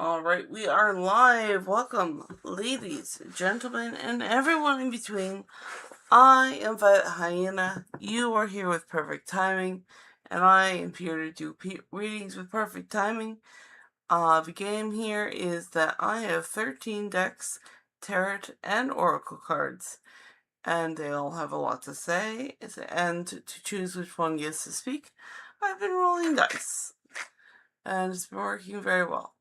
Alright, we are live. Welcome, ladies, gentlemen, and everyone in between. I am Violet Hyena. You are here with perfect timing, and I am here to do readings with perfect timing. The game here is that I have 13 decks, tarot, and oracle cards, and they all have a lot to say, and to choose which one gets to speak, I've been rolling dice, and it's been working very well.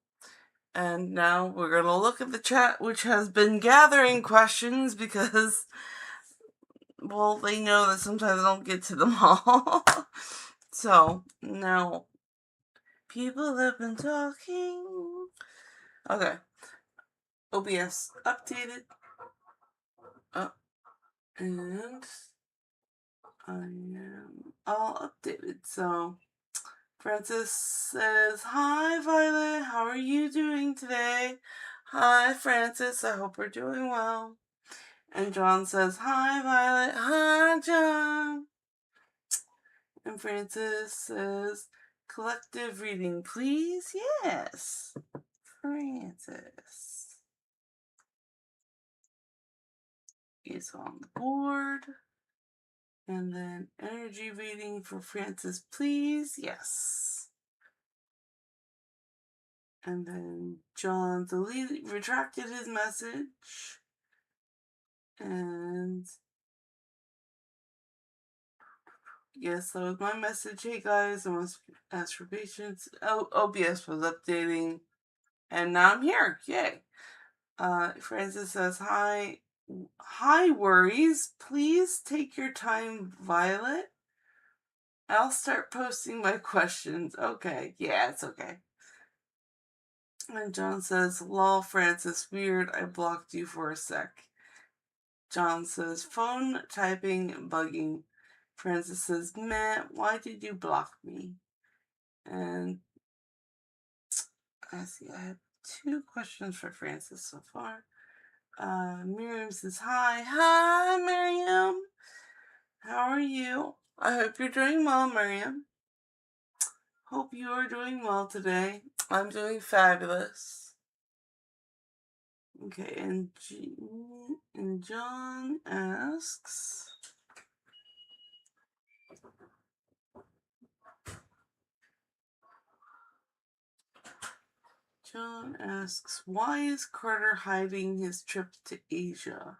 And now we're going to look at the chat, which has been gathering questions because, well, they know that sometimes I don't get to them all. So, now, people have been talking. Okay. OBS updated. And I am all updated. So, Francis says, "Hi, Violet. How are you doing today?" "Hi, Francis. I hope we're doing well." And John says, "Hi, Violet." "Hi, John." And Francis says, "Collective reading, please." "Yes." Francis is on the board. And then energy reading for Francis, please. "Yes." And then John retracted his message. And yes, that was my message. "Hey guys, I must ask for patience." OBS was updating, and now I'm here. Yay. Francis says, "Hi, worries. Please take your time, Violet. I'll start posting my questions." "Okay, yeah, it's okay." And John says, "Lol, Francis, weird. I blocked you for a sec." John says, "Phone typing bugging." Francis says, "Meh, why did you block me?" And I see I have 2 questions for Francis so far. Miriam says, "Hi." "Hi, Miriam. How are you?" "I hope you're doing well, Miriam." "Hope you are doing well today." "I'm doing fabulous." Okay, and John asks, "Why is Carter hiding his trip to Asia?"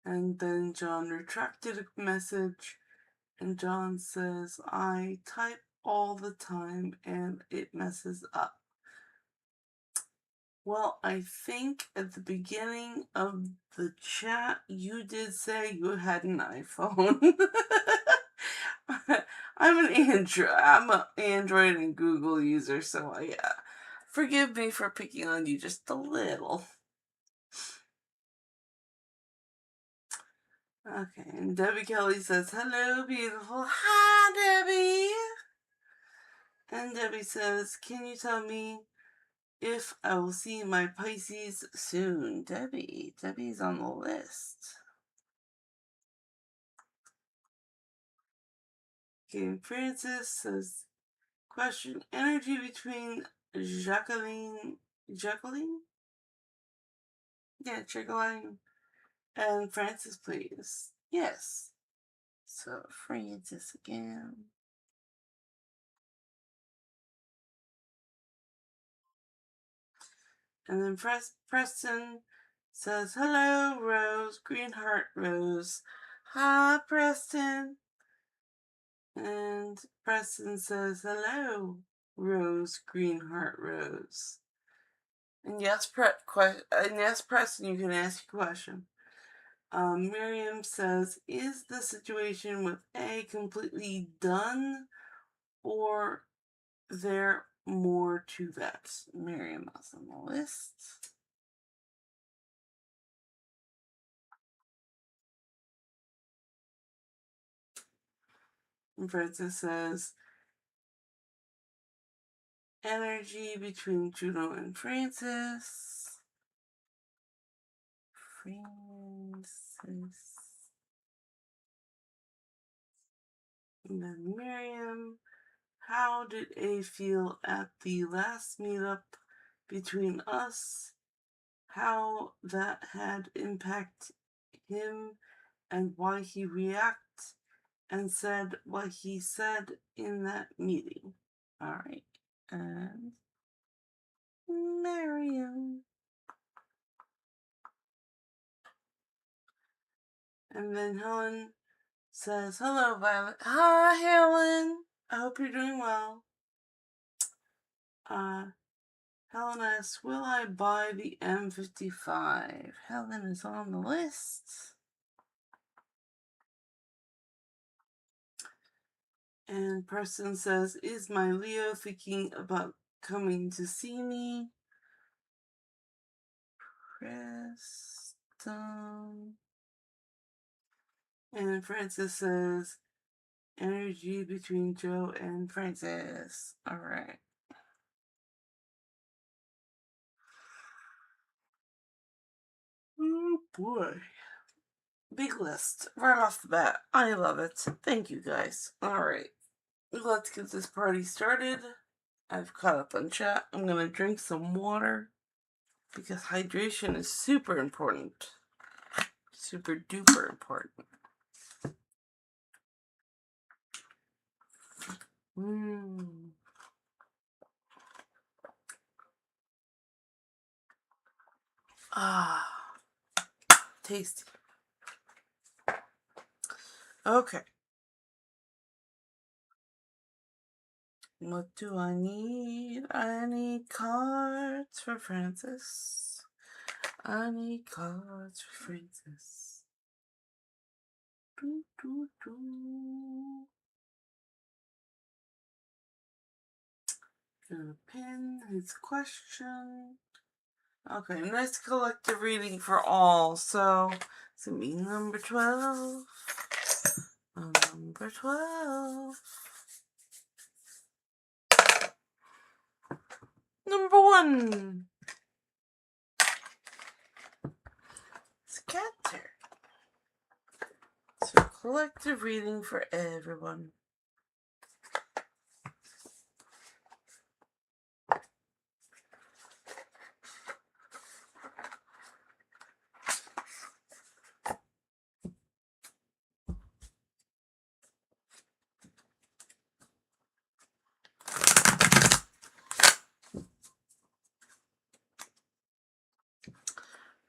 And then John retracted a message, and John says, "I type all the time and it messes up." Well, I think at the beginning of the chat, you did say you had an iPhone. I'm an Android and Google user, so forgive me for picking on you just a little. Okay, and Debbie Kelly says, "Hello, beautiful." "Hi, Debbie." And Debbie says, "Can you tell me if I will see my Pisces soon?" Debbie's on the list. Okay, Francis says, question, energy between Jacqueline? Yeah, Jacqueline and Francis, please. Yes. So, Francis again. And then Preston says, "Hello, Rose." Green heart, Rose. "Hi, Preston." And Preston says, "Hello, Rose." Green heart, Rose. And yes, Preston, you can ask a question. Miriam says, "Is the situation with A completely done, or there more to that?" Miriam is on the list. And Francis says, energy between Juno and Francis. And then Miriam, How did A feel at the last meetup between us? How that had impacted him and why he reacted and said what he said in that meeting. Alright. And Miriam. And then Helen says, "Hello, Violet." Hi, Helen. I hope you're doing well. Helen asks, "Will I buy the M55? Helen is on the list. And Preston says, "Is my Leo thinking about coming to see me?" Preston. And Francis says, "Energy between Joe and Francis." Alright. Oh boy. Big list. Right off the bat. I love it. Thank you guys. Alright. Let's get this party started. I've caught up on chat. I'm gonna drink some water because hydration is super important. Super duper important. Ah, tasty. Okay. What do I need? I need cards for Francis. I need cards for Francis. Doo, doo, doo. Gonna pin his question. Okay, nice collective reading for all. So, it's gonna be number 12. Number 12. Number 1. Scatter. So, collective reading for everyone.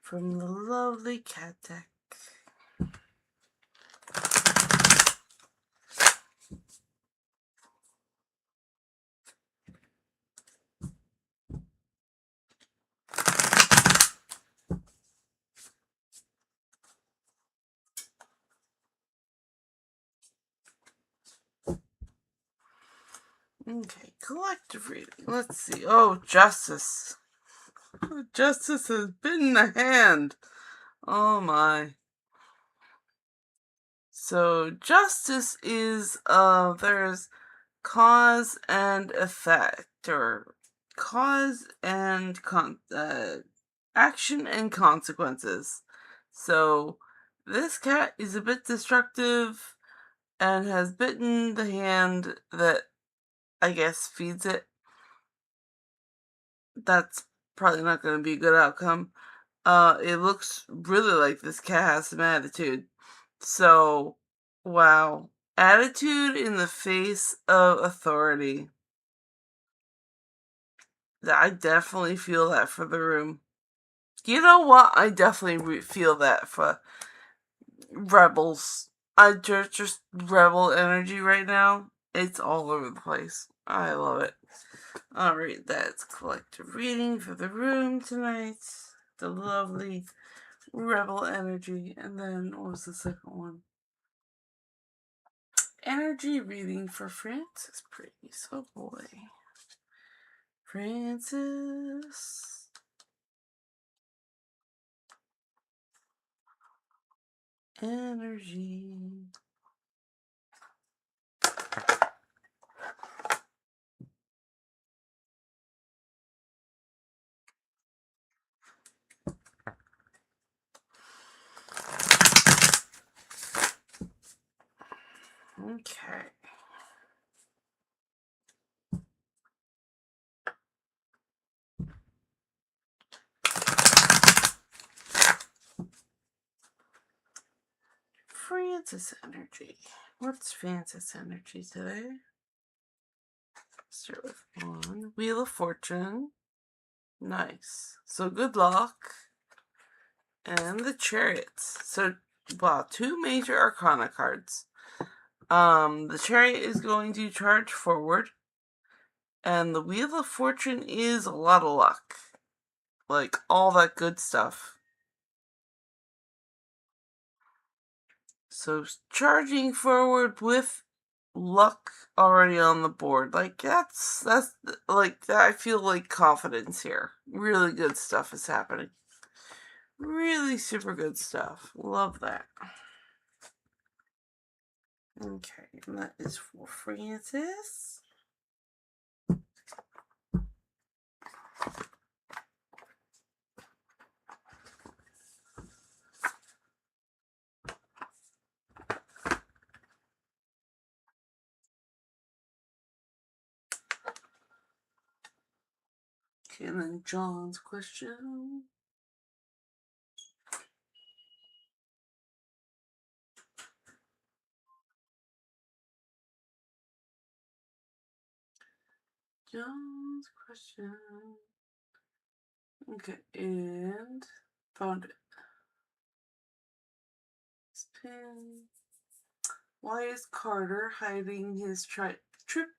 From the lovely cat deck. Okay, collective reading. Let's see. Oh, Justice. Justice has bitten the hand. Oh my. So, justice is, there's cause and effect, or cause and action and consequences. So, this cat is a bit destructive and has bitten the hand that, I guess, feeds it. That's probably not going to be a good outcome. It looks really like this cat has some attitude. So, wow. Attitude in the face of authority. I definitely feel that for the room. You know what? I definitely feel that for rebels. I just rebel energy right now. It's all over the place. I love it. Alright, that's collective reading for the room tonight. The lovely rebel energy. And then, what was the second one? Energy reading for Francis Priest. Oh boy. Francis. Energy. Okay. Francis energy. What's Francis energy today? Start with 1. Wheel of Fortune. Nice. So good luck. And the Chariots. So, wow, 2 major Arcana cards. The Chariot is going to charge forward. And the Wheel of Fortune is a lot of luck. Like, all that good stuff. So, charging forward with luck already on the board. Like, that's like, I feel like confidence here. Really good stuff is happening. Really super good stuff. Love that. Okay, and that is for Francis. Okay, and then John's question. John's question. Okay, and found it. Spin. Why is Carter hiding his trip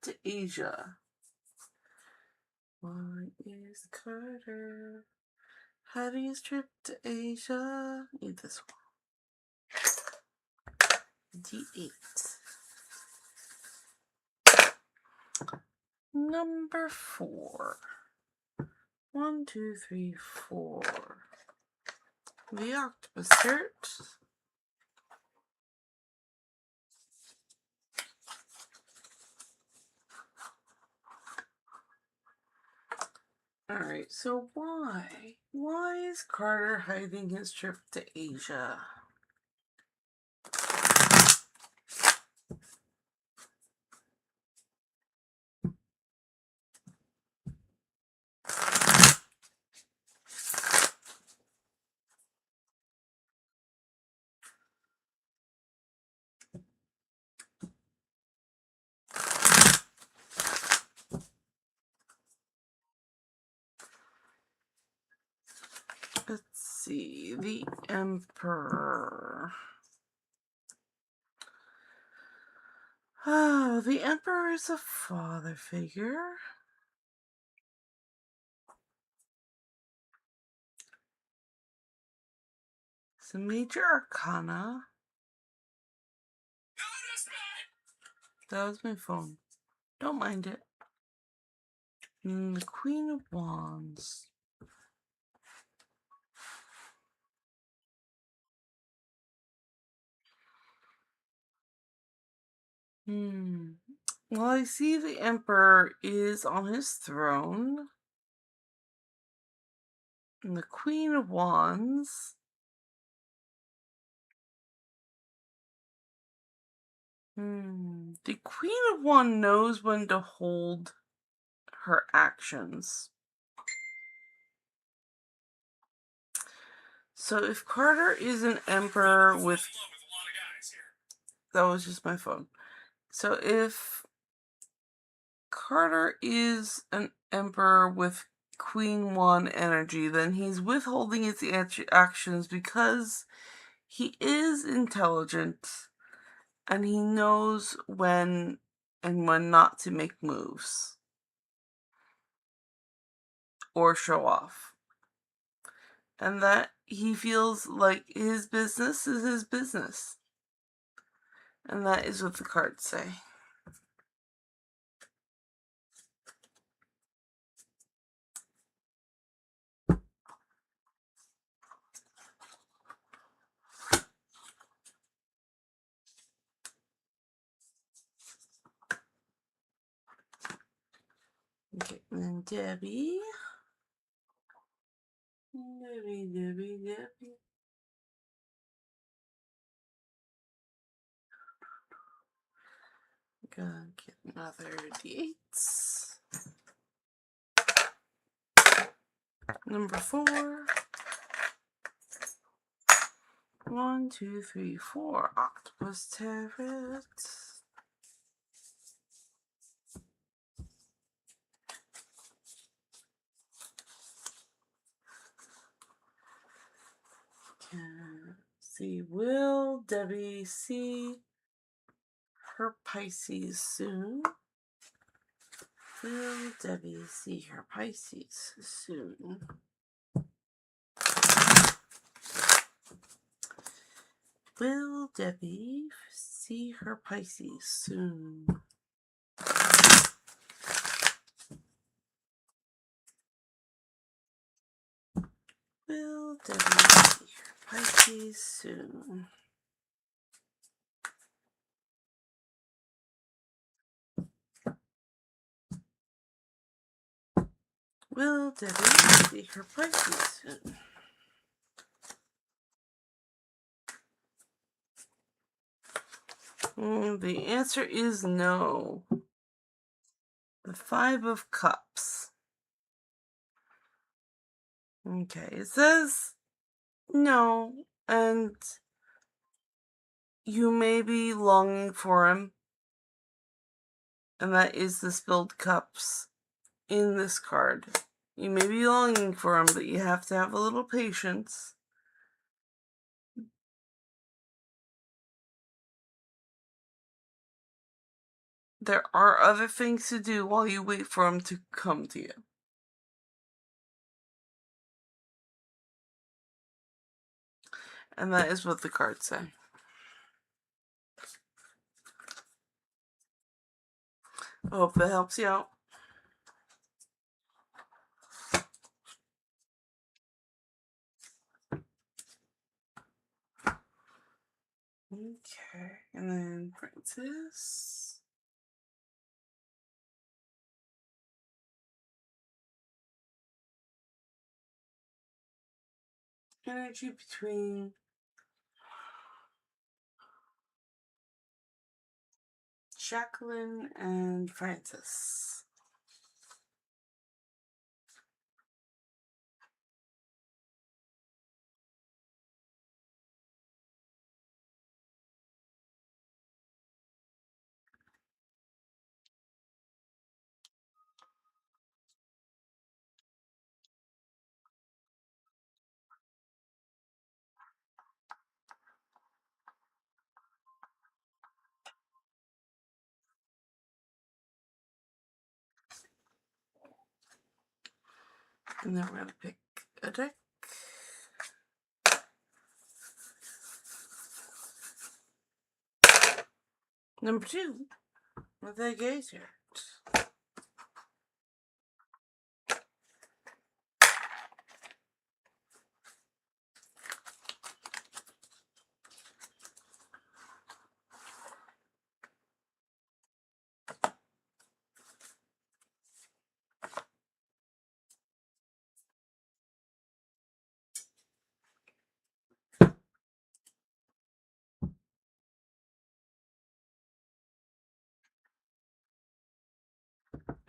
to Asia? Why is Carter hiding his trip to Asia? Need this one. D8. Number 4. 1, 2, 3, 4. The octopus shirt. Alright, so why? Why is Carter hiding his trip to Asia? Let's see, the Emperor. Oh, the Emperor is a father figure. It's a major arcana. That was my phone. Don't mind it. The Queen of Wands. Well, I see the Emperor is on his throne. And the Queen of Wands. The Queen of Wands knows when to hold her actions. So if Carter is an Emperor with... That was just my phone. So if Carter is an Emperor with Queen 1 energy, then he's withholding his actions because he is intelligent and he knows when and when not to make moves or show off. And that he feels like his business is his business. And that is what the cards say. Okay, and then Debbie. Debbie. Gonna get another D8s. Number 4. 1, 2, 3, 4. Octopus Tarot. Can see, will Debbie see her Pisces soon? Will Debbie see her Pisces soon? Will Debbie see her Pisces soon? Will Debbie see her Pisces soon? Will Debbie see her Pisces soon? The answer is no. The 5 of Cups. Okay, it says no, and you may be longing for him, and that is the spilled cups in this card. You may be longing for him, but you have to have a little patience. There are other things to do while you wait for him to come to you. And that is what the cards say. I hope that helps you out. Okay, and then Princess. Energy between Jacqueline and Francis. And then we're going to pick a deck. Number 2, with a gazer.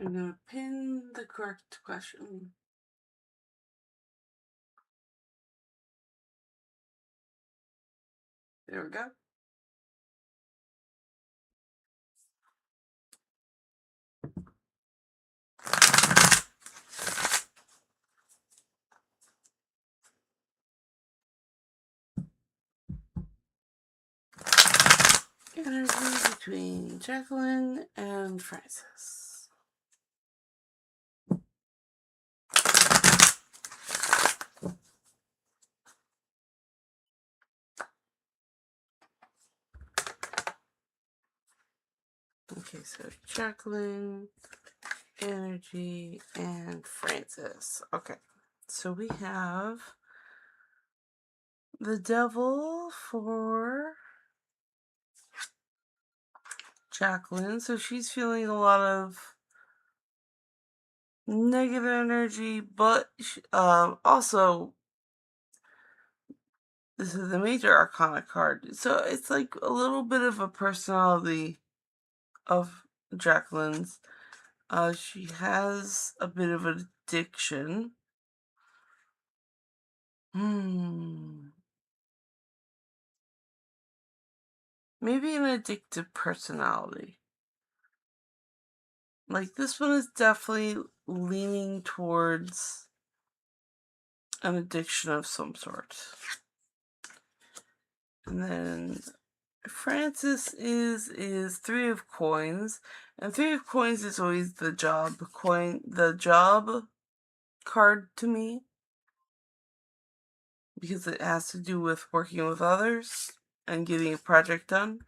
I'm going to pin the correct question. There we go. Energy between Jacqueline and Francis. Okay, so Jacqueline, Energy, and Francis. Okay, so we have the Devil for Jacqueline. So she's feeling a lot of negative energy, but also this is the Major Arcana card. So it's like a little bit of a personality of Jacqueline's. She has a bit of an addiction. maybe an addictive personality. Like, this one is definitely leaning towards an addiction of some sort. And then Francis is Three of Coins, and Three of Coins is always the job card to me, because it has to do with working with others and getting a project done.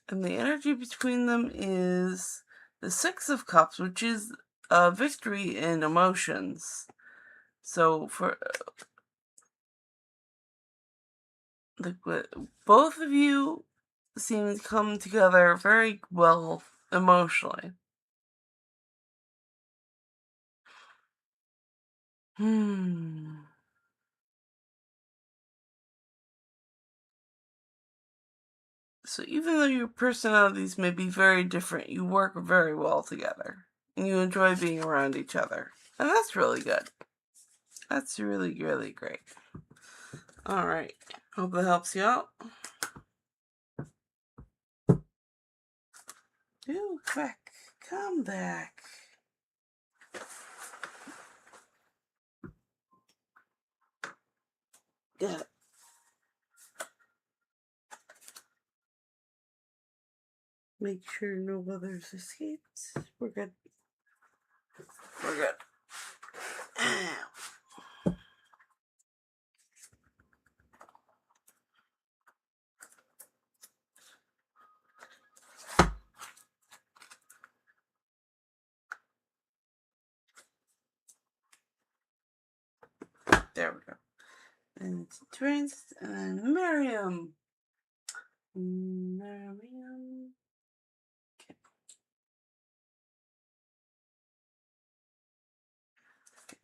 And the energy between them is the Six of Cups, which is a victory in emotions. So for both of you seem to come together very well emotionally. So even though your personalities may be very different, you work very well together. And you enjoy being around each other. And that's really good. That's really, really great. Alright. Hope that helps you out. Ooh, quick. Come back. Good. Make sure no others escaped. We're good. We're good. Ow. There we go. And it's Trance and Miriam. Miriam. Okay.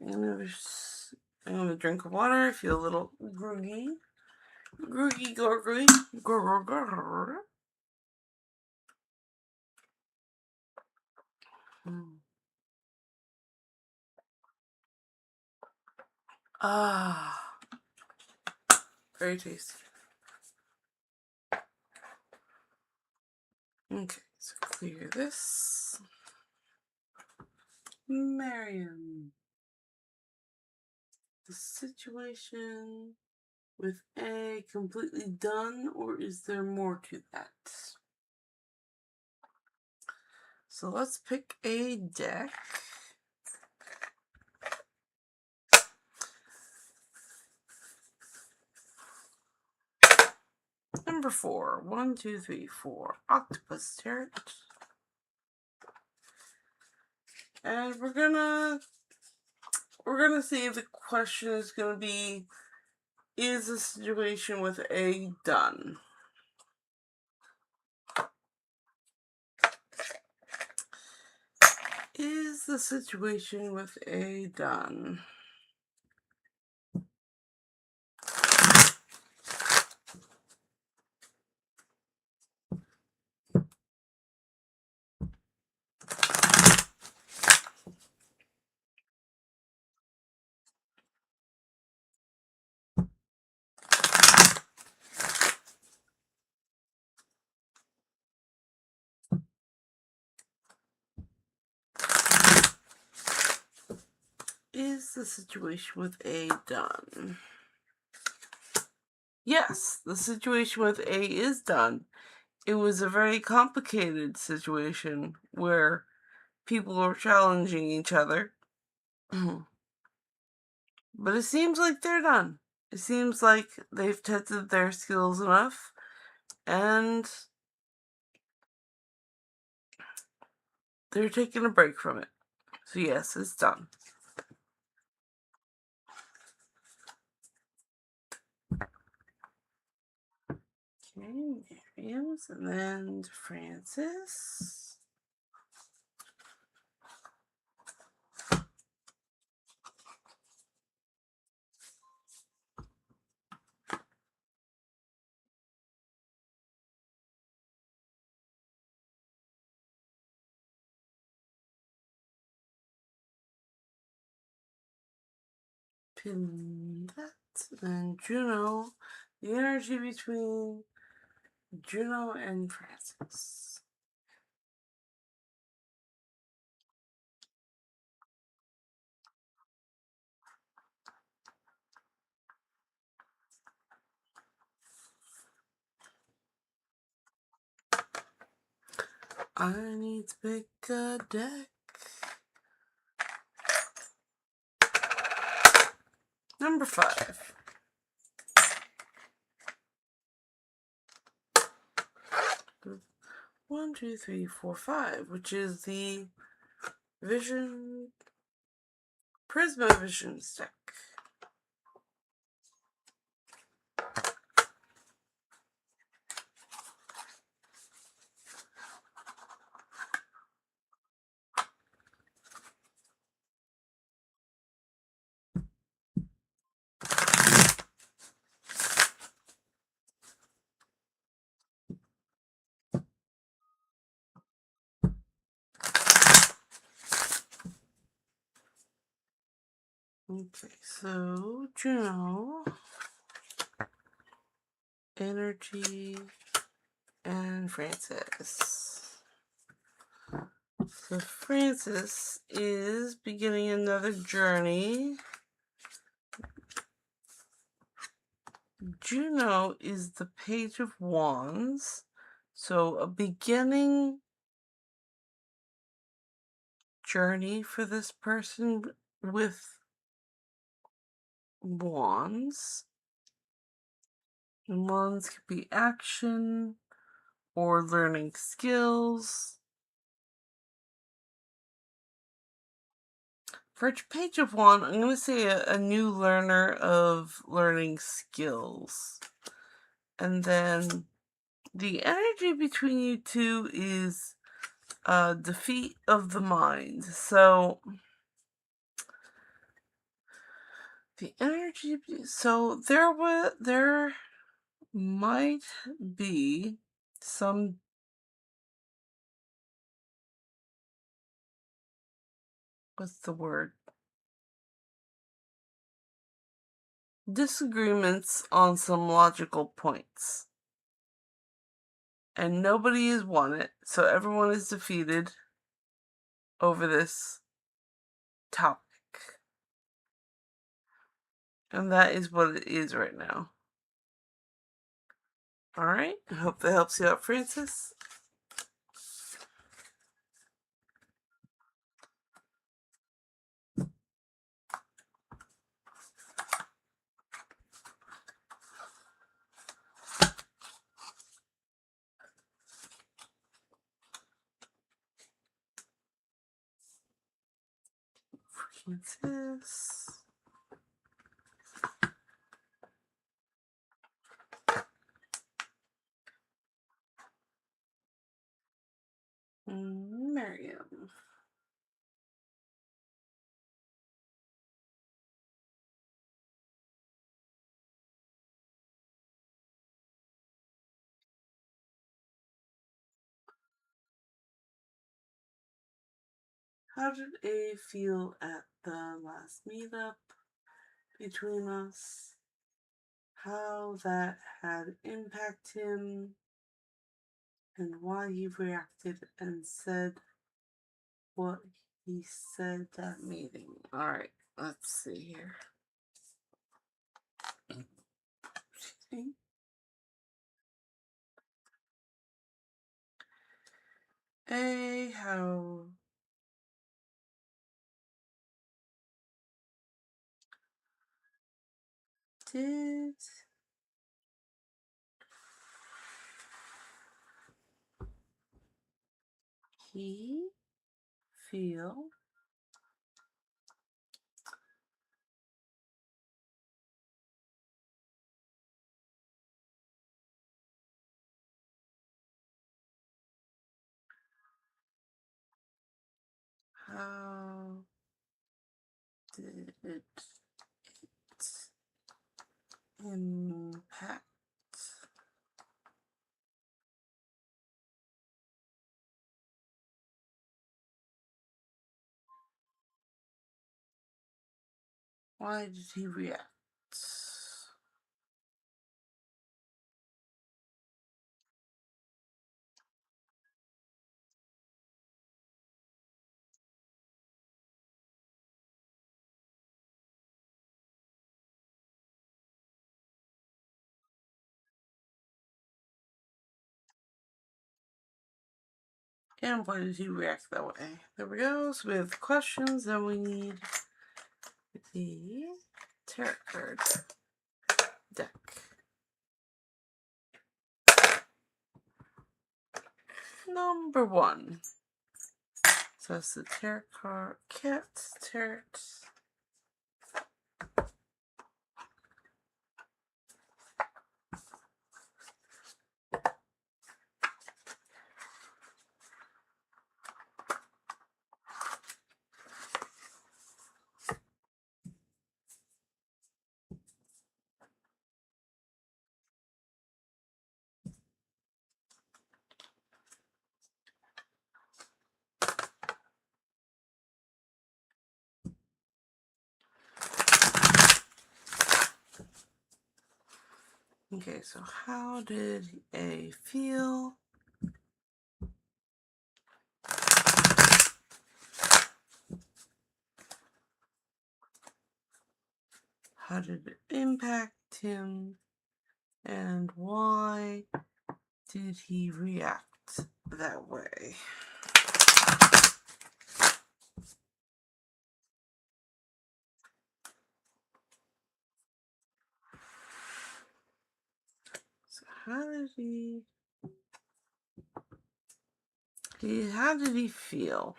I'm gonna drink water. I feel a little groggy. Groggy, groggy, groggy. Ah, very tasty. Okay, so clear this. Miriam. The situation with A completely done, or is there more to that? So let's pick a deck. Number 4. 1, 2, 3, 4. Octopus Tarot. And we're gonna see if the question is gonna be, is the situation with A done? Is the situation with A done? Is the situation with A done? Yes, the situation with A is done. It was a very complicated situation where people were challenging each other. But it seems like they're done. It seems like they've tested their skills enough, and they're taking a break from it. So yes, it's done. Okay, Miriam's, and then Francis. Pin that, and Juno. The energy between Juno and Francis. I need to pick a deck. Number 5. One, two, three, four, 5, which is the Vision Prisma Visions deck. Okay, so Juno, Energy, and Francis. So Francis is beginning another journey. Juno is the Page of Wands. So a beginning journey for this person with wands. And wands could be action or learning skills. For Page of Wands, I'm going to say a new learner of learning skills. And then the energy between you two is defeat of the mind. So the energy, so there might be some what's the word? Disagreements on some logical points. And nobody has won it, so everyone is defeated over this topic. And that is what it is right now. Alright, I hope that helps you out, Francis. Francis. Miriam. How did A feel at the last meetup between us? How that had impacted him, and why he reacted and said what he said that meeting. Alright, let's see here. A, how did he feel how did it impact why did he react? And why did he react that way? There we go. So we have the questions, then we need the tarot card deck. Number 1. So that's the tarot card, tarot. Okay, so how did A feel? How did it impact him? And why did he react that way? So how did he feel?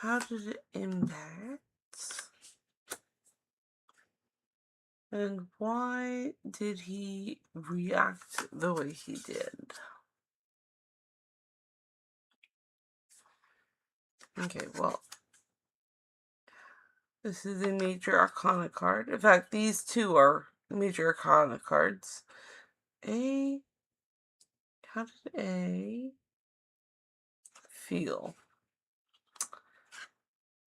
How did it impact? And why did he react the way he did? Okay, well, this is a Major Arcana card. In fact, these two are Major Arcana cards. How did A feel?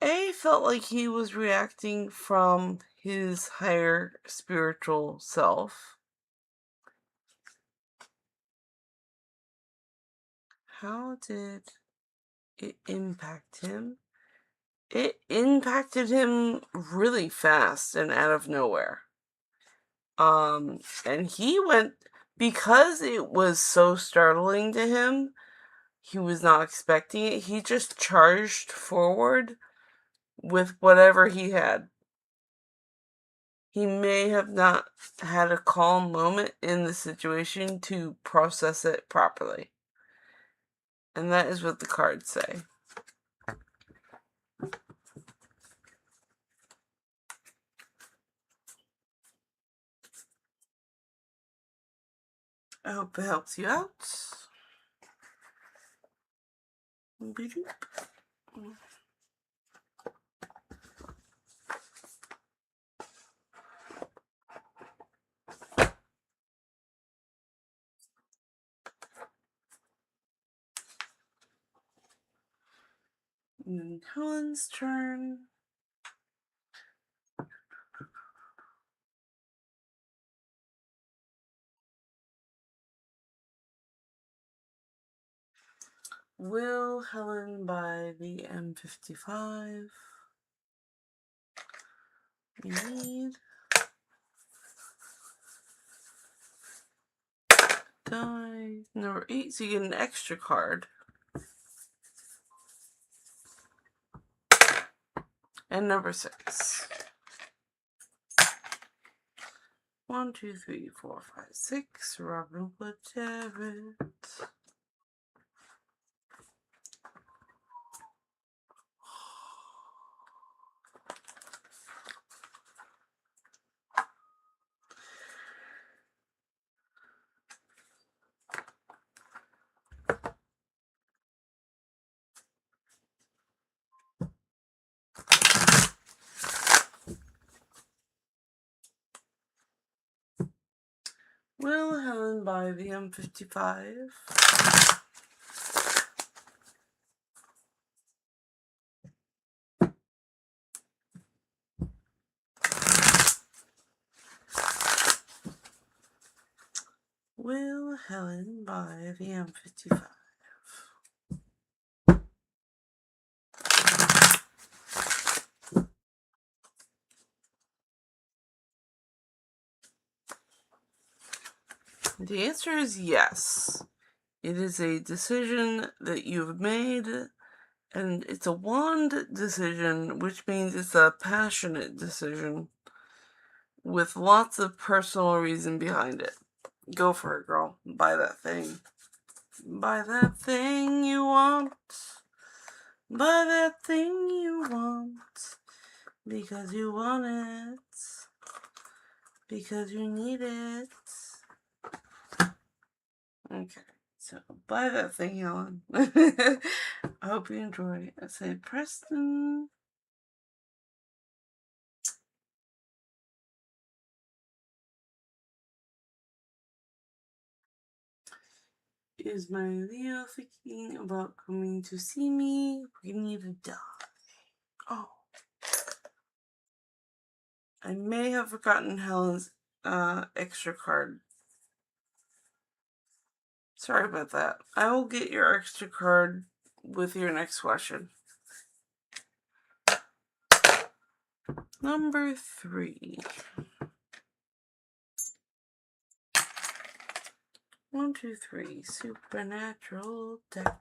A felt like he was reacting from his higher spiritual self. How did it impact him? It impacted him really fast and out of nowhere. And he went, because it was so startling to him, he was not expecting it, he just charged forward with whatever he had. He may have not had a calm moment in the situation to process it properly. And that is what the cards say. I hope it helps you out. And Helen's turn. Will Helen buy the M55? We need die number 8, so you get an extra card. And number 6. 1, 2, 3, 4, 5, 6. Robin Wood Jarrett. Will Helen buy the M55? Will Helen buy the M55? The answer is yes. It is a decision that you've made, and it's a wand decision, which means it's a passionate decision with lots of personal reason behind it. Go for it, girl. Buy that thing. Buy that thing you want. Buy that thing you want. Because you want it. Because you need it. Okay, so buy that thing, Helen. I hope you enjoy. I say Preston. Is my Leo thinking about coming to see me? We need to die. Oh. I may have forgotten Helen's extra card. Sorry about that. I will get your extra card with your next question. Number 3. 1, 2, 3. Supernatural deck.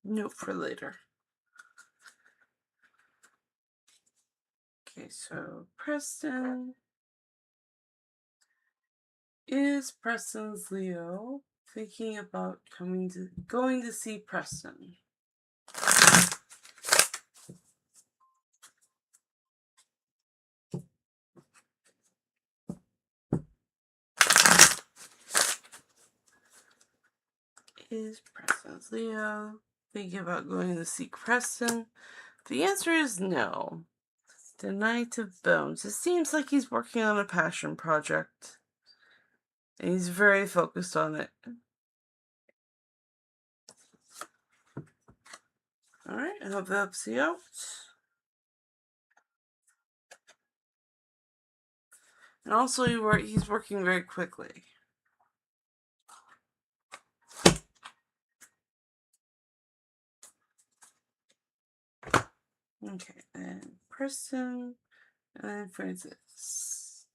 Note for later. Okay, so Preston. Is Preston's Leo thinking about going to see Preston? Is Preston's Leo thinking about going to see Preston? The answer is no. The Knight of Bones. It seems like he's working on a passion project. And he's very focused on it. Alright, I hope that helps you out. And also, he's working very quickly. Okay, and Preston, and Francis.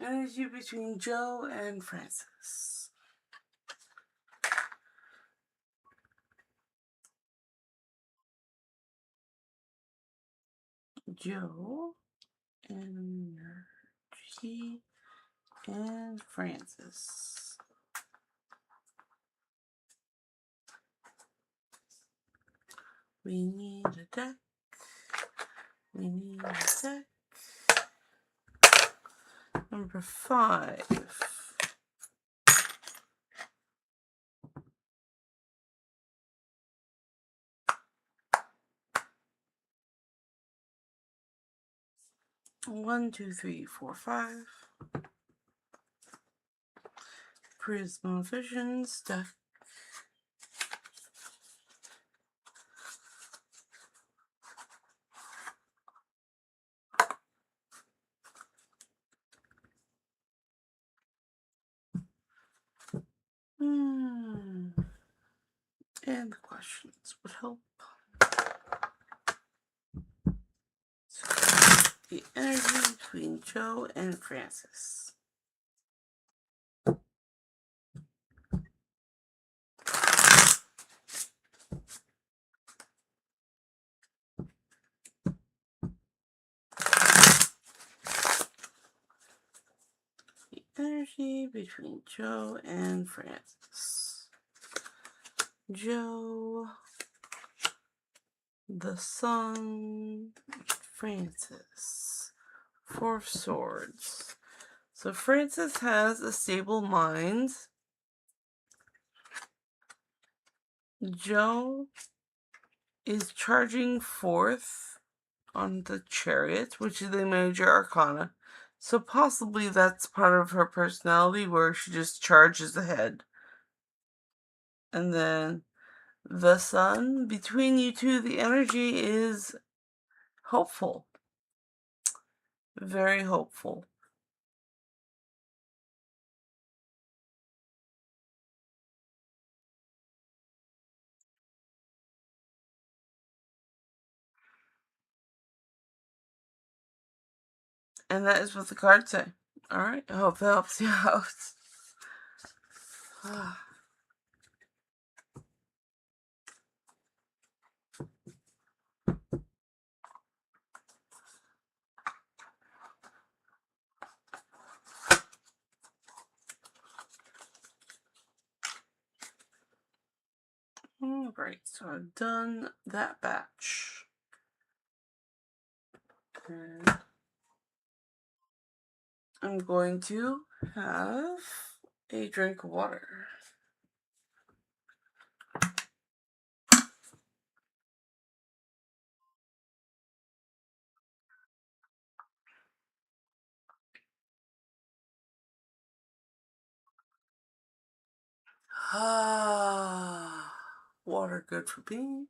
Energy between Joe and Francis. Joe, energy, and Francis. We need a deck. We need a deck. Number 5. One, two, three, four, 5. Prisma Visions deck. And the questions would help. So, the energy between Joe and Francis. The energy between Joe and Francis. Joe, the Sun, Francis. 4 of Swords. So Francis has a stable mind. Joe is charging forth on the Chariot, which is a major arcana. So possibly that's part of her personality where she just charges ahead. And then the Sun, between you two, the energy is hopeful. Very hopeful. And that is what the cards say. Alright, I hope that helps you out. Alright, so I've done that batch. And I'm going to have a drink of water. Water good for me.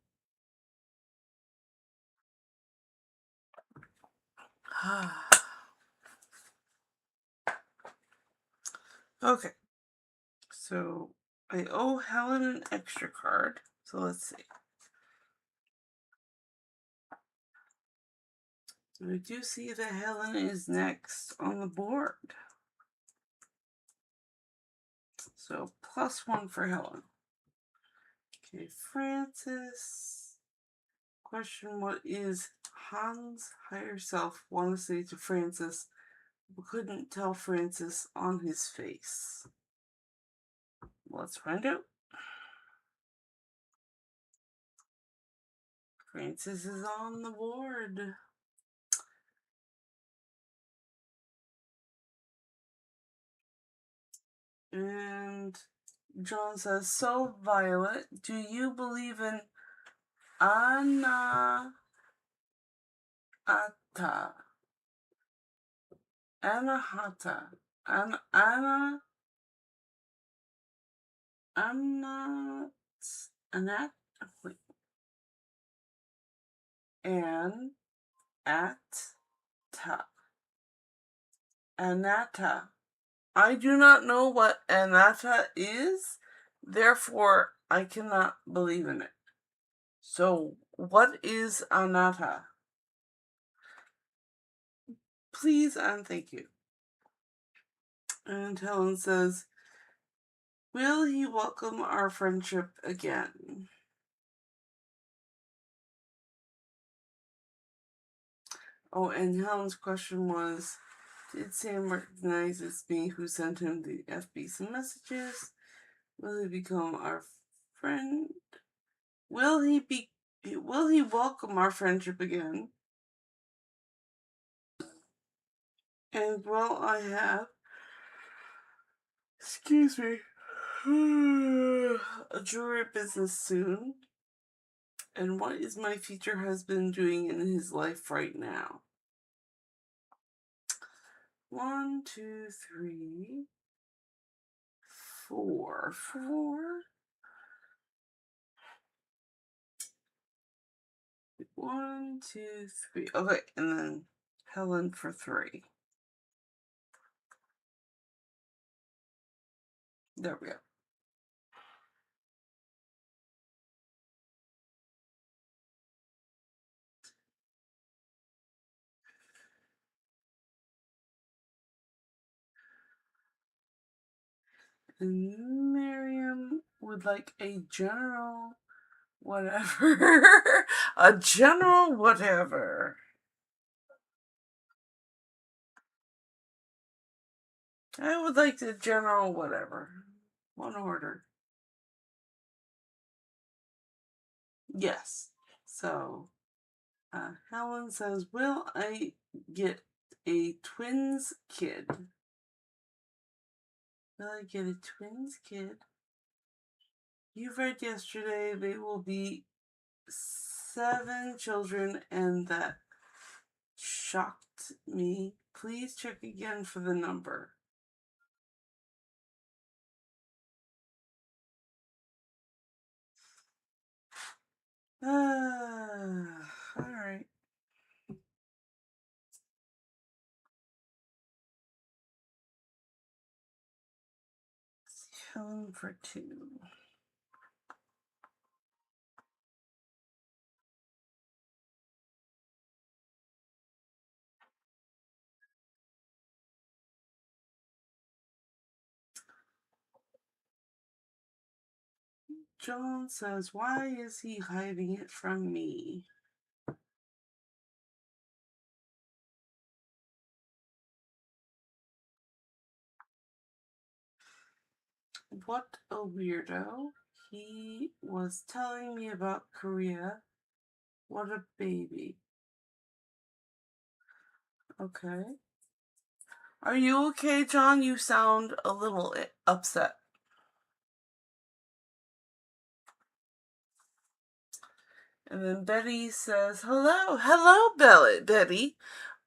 Okay, so I owe Helen an extra card, so let's see. We do see that Helen is next on the board. So +1 for Helen. Okay, Francis. Question: what is Han's higher self want to say to Francis, but couldn't tell Francis on his face? Let's find out. Francis is on the board. And John says, so Violet, do you believe in Anahata? Anahata. Wait. Anatta. I do not know what anatta is, therefore I cannot believe in it. So, what is anatta? Please and thank you. And Helen says, will he welcome our friendship again? Oh, and Helen's question was, did Sam recognize it's me who sent him the FBC messages? Will he become our friend? Will he welcome our friendship again? And will I have, excuse me, a jewelry business soon? And what is my future husband doing in his life right now? 1, 2, 3, 4. 1, 2, 3. Okay, and then Helen for 3. There we go. And Miriam would like a general whatever. A general whatever. I would like the general whatever. One order. Yes. So, Helen says, will I get a twins kid? Will I get a twins kid? You read yesterday they will be 7 children, and that shocked me. Please check again for the number. Alright. 7 for 2. John says, why is he hiding it from me? What a weirdo. He was telling me about Korea. What a baby. Okay. Are you okay, John? You sound a little upset. And then Betty says, hello. Hello, Betty.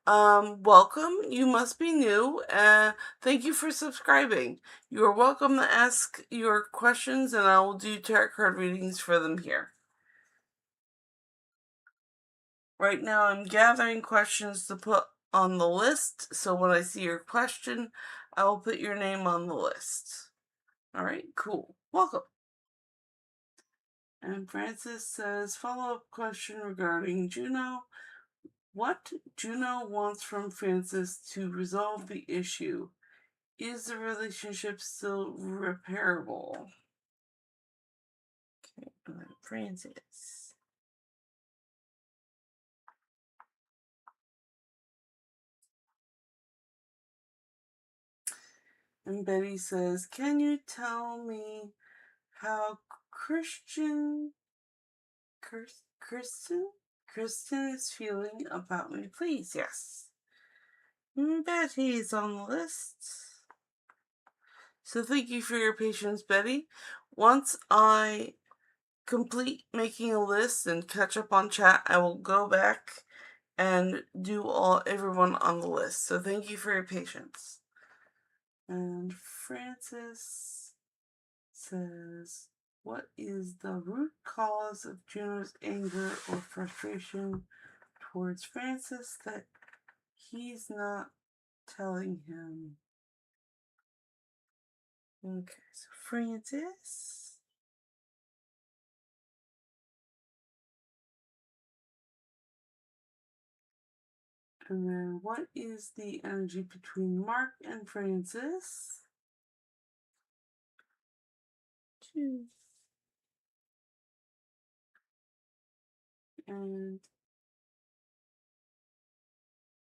Welcome. You must be new. Thank you for subscribing. You are welcome to ask your questions, and I will do tarot card readings for them here. Right now, I'm gathering questions to put on the list, so when I see your question, I will put your name on the list. Alright, cool. Welcome. And Francis says, follow-up question regarding Juno. What Juno wants from Francis to resolve the issue. Is the relationship still repairable? Okay, and then Francis. And Betty says, can you tell me how Kristen is feeling about me, please? Yes. Betty's on the list. So thank you for your patience, Betty. Once I complete making a list and catch up on chat, I will go back and do everyone on the list. So thank you for your patience. And Francis says, what is the root cause of Juno's anger or frustration towards Francis that he's not telling him? Okay, so Francis. And then what is the energy between Mark and Francis? 2. And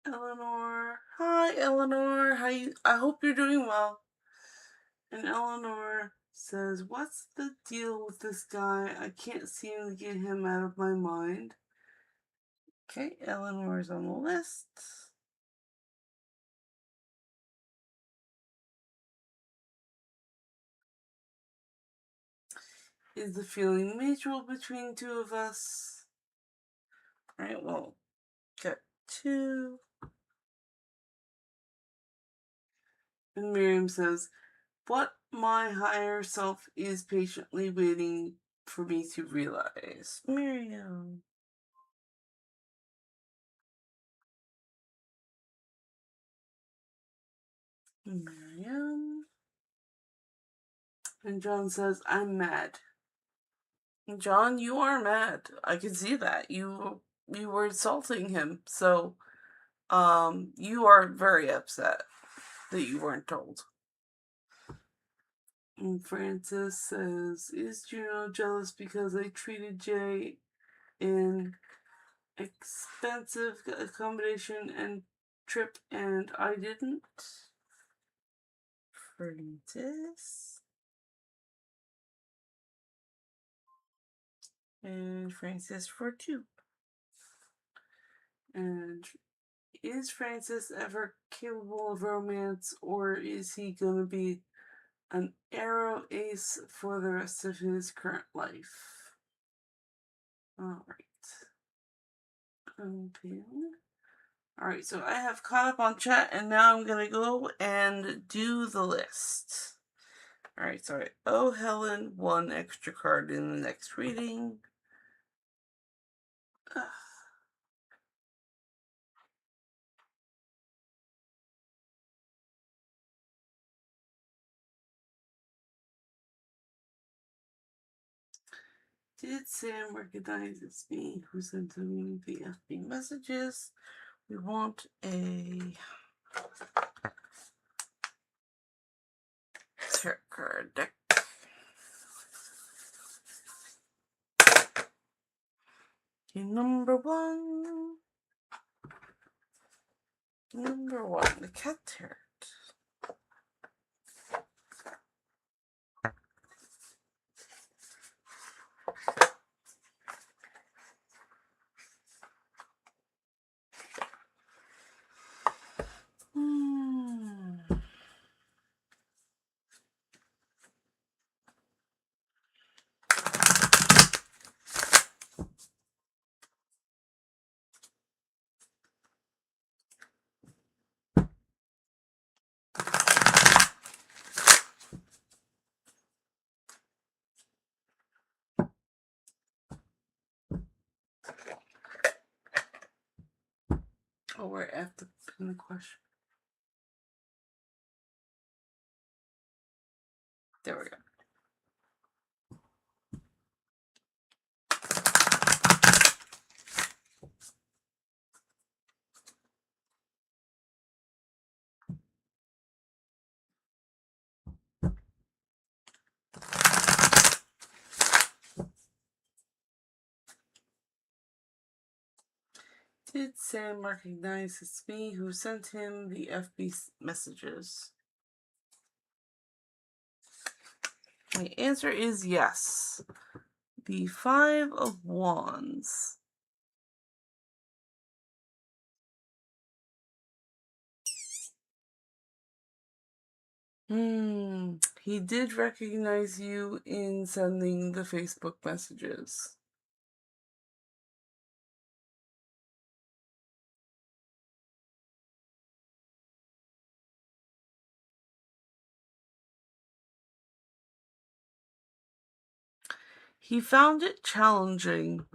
Eleanor. Hi, Eleanor. I hope you're doing well. And Eleanor says, what's the deal with this guy? I can't seem to get him out of my mind. Okay, Eleanor's on the list. Is the feeling mutual between two of us? Alright, well, got 2. And Miriam says, what my higher self is patiently waiting for me to realize. Miriam. Miriam. And John says, I'm mad. John, you are mad. I can see that. You were insulting him. So, you are very upset that you weren't told. And Francis says, is Juno jealous because I treated Jay in expensive accommodation and trip and I didn't? Francis. And Francis for 2. And is Francis ever capable of romance, or is he gonna be an arrow ace for the rest of his current life? Alright. Open. Alright, so I have caught up on chat, and now I'm gonna go and do the list. Alright, sorry. Oh, Helen, one extra card in the next reading. Did Sam recognize it's me who sent him the FB messages? We want a tarot card deck. Number one, the cat tarot. Oh, we're at the pin question. There we go. Did Sam recognize it's me who sent him the FB messages? My answer is yes. The Five of Wands. He did recognize you in sending the Facebook messages. He found it challenging.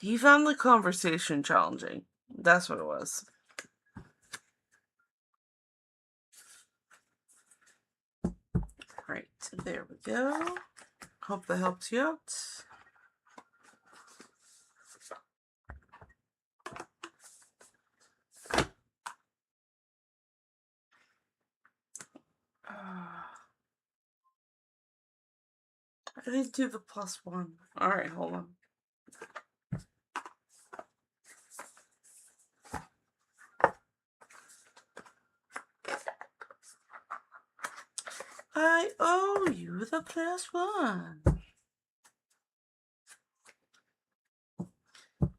He found the conversation challenging. That's what it was. Right, there we go. Hope that helps you out. I didn't do the +1. Alright, hold on. I owe you the +1.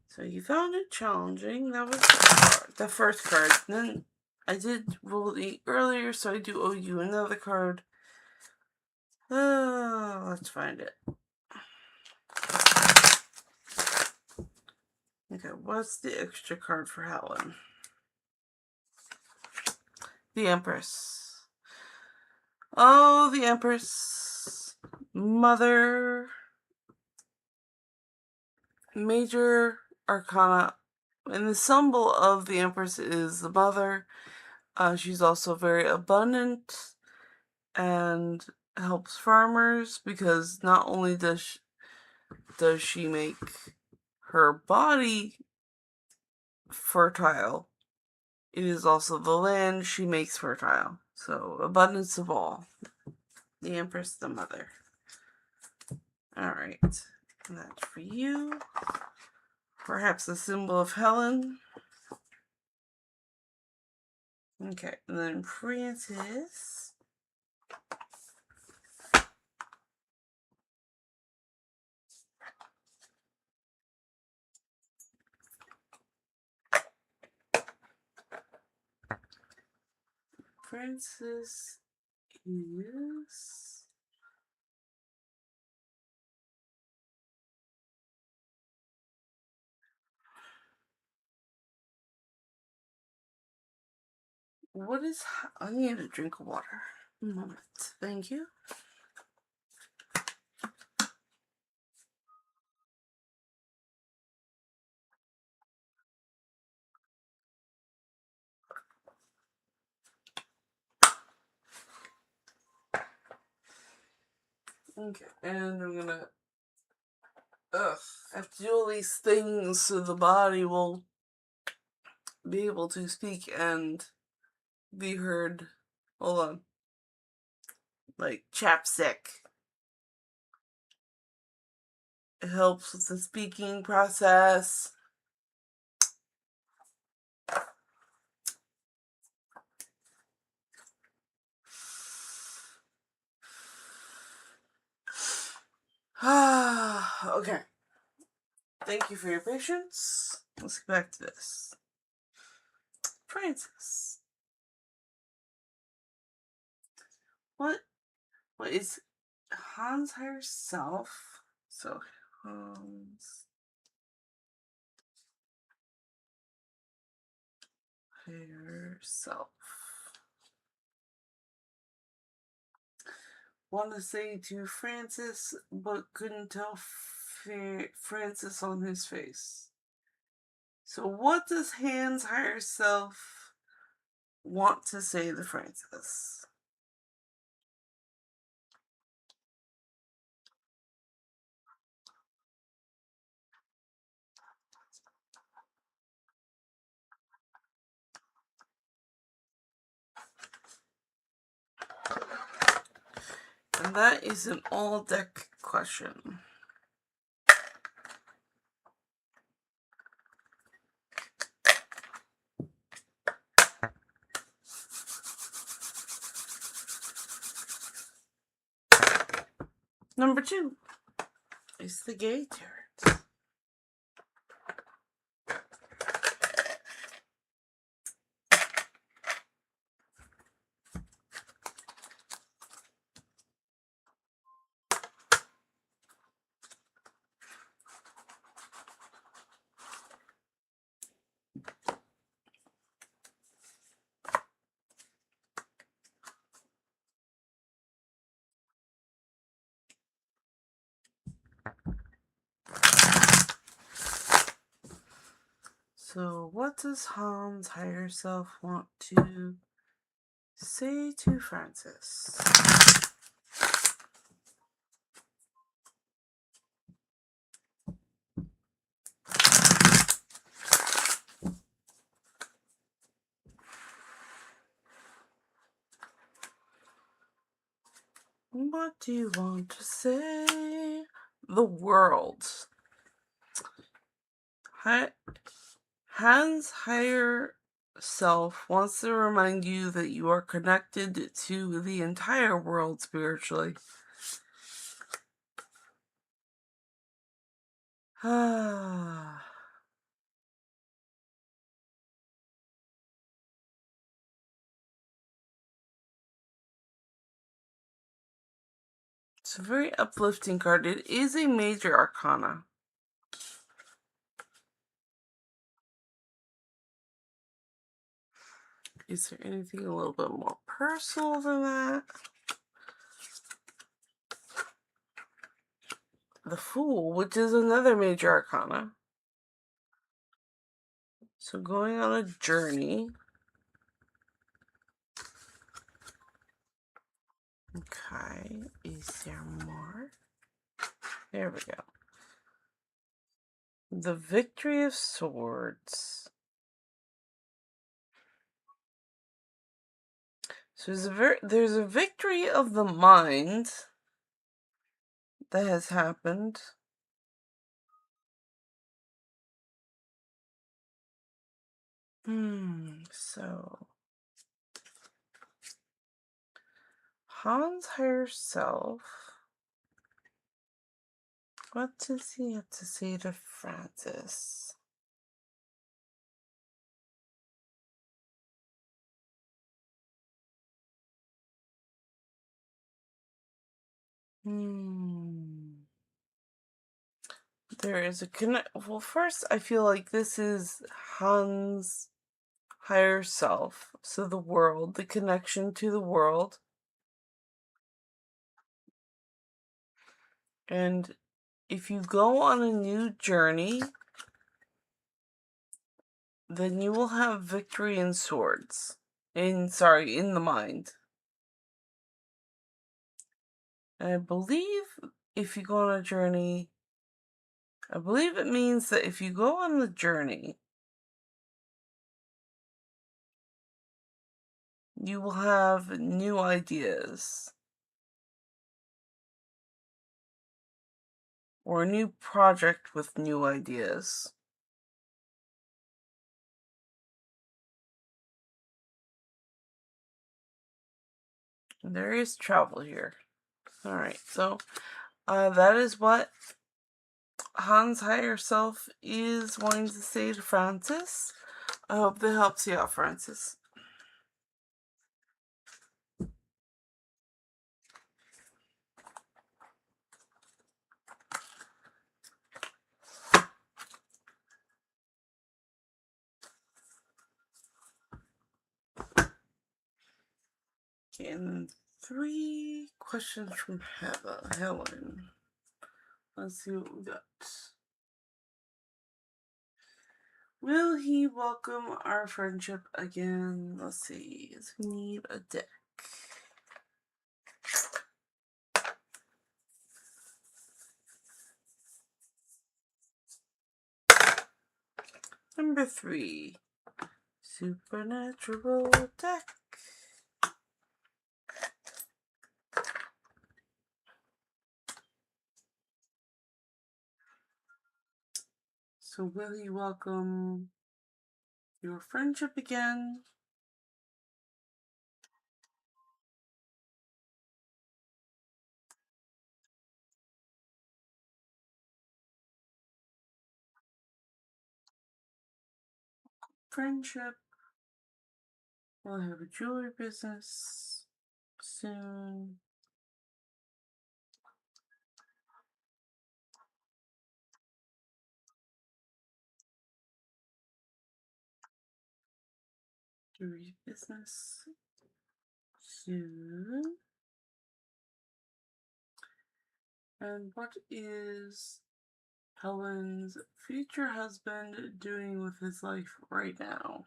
So you found it challenging. That was the first card. Then I did roll the earlier, so I do owe you another card. Let's find it. Okay, what's the extra card for Helen? The Empress. Oh, the Empress. Mother. Major Arcana. And the symbol of the Empress is the mother. She's also very abundant and helps farmers because not only does she make her body fertile, it is also the land she makes fertile. So, abundance of all. The Empress, the mother. Alright. That's for you. Perhaps the symbol of Helen. Okay, and then Francis. Francis is What is... I need a drink of water. A moment. Thank you. Okay, and I'm gonna... I have to do all these things so the body will be able to speak and be heard. Hold on. Like chapstick. It helps with the speaking process. Okay. Thank you for your patience. Let's get back to this. Francis. What is Hans higher self? So Hans higher self. Want to say to Francis, but couldn't tell Francis on his face. So what does Hans higher self want to say to Francis? And that is an all-deck question. Number 2 is the gay turret. So what does Hans higher self want to say to Francis? What do you want to say? The world. Hans higher self wants to remind you that you are connected to the entire world spiritually. It's a very uplifting card. It is a major arcana. Is there anything a little bit more personal than that? The Fool, which is another major arcana. So going on a journey. Okay, is there more? There we go. The Victory of Swords. So there's a victory of the mind that has happened. So Hans higher self. What does he have to say to Francis? There is a connect. Well, first, I feel like this is Hans higher self, so the world, the connection to the world. And if you go on a new journey, then you will have victory in swords. In the mind. And I believe if you go on a journey, I believe it means that if you go on the journey, you will have new ideas. Or a new project with new ideas. And there is travel here. Alright, so that is what Han's higher self is wanting to say to Francis. I hope that helps you out, Francis. And 3 questions from Helen. Let's see what we got. Will he welcome our friendship again? Let's see. We need a deck. Number 3. Supernatural deck. So will he welcome your friendship again? Friendship. We'll have a jewelry business soon. Jewelry business soon. And what is Helen's future husband doing with his life right now?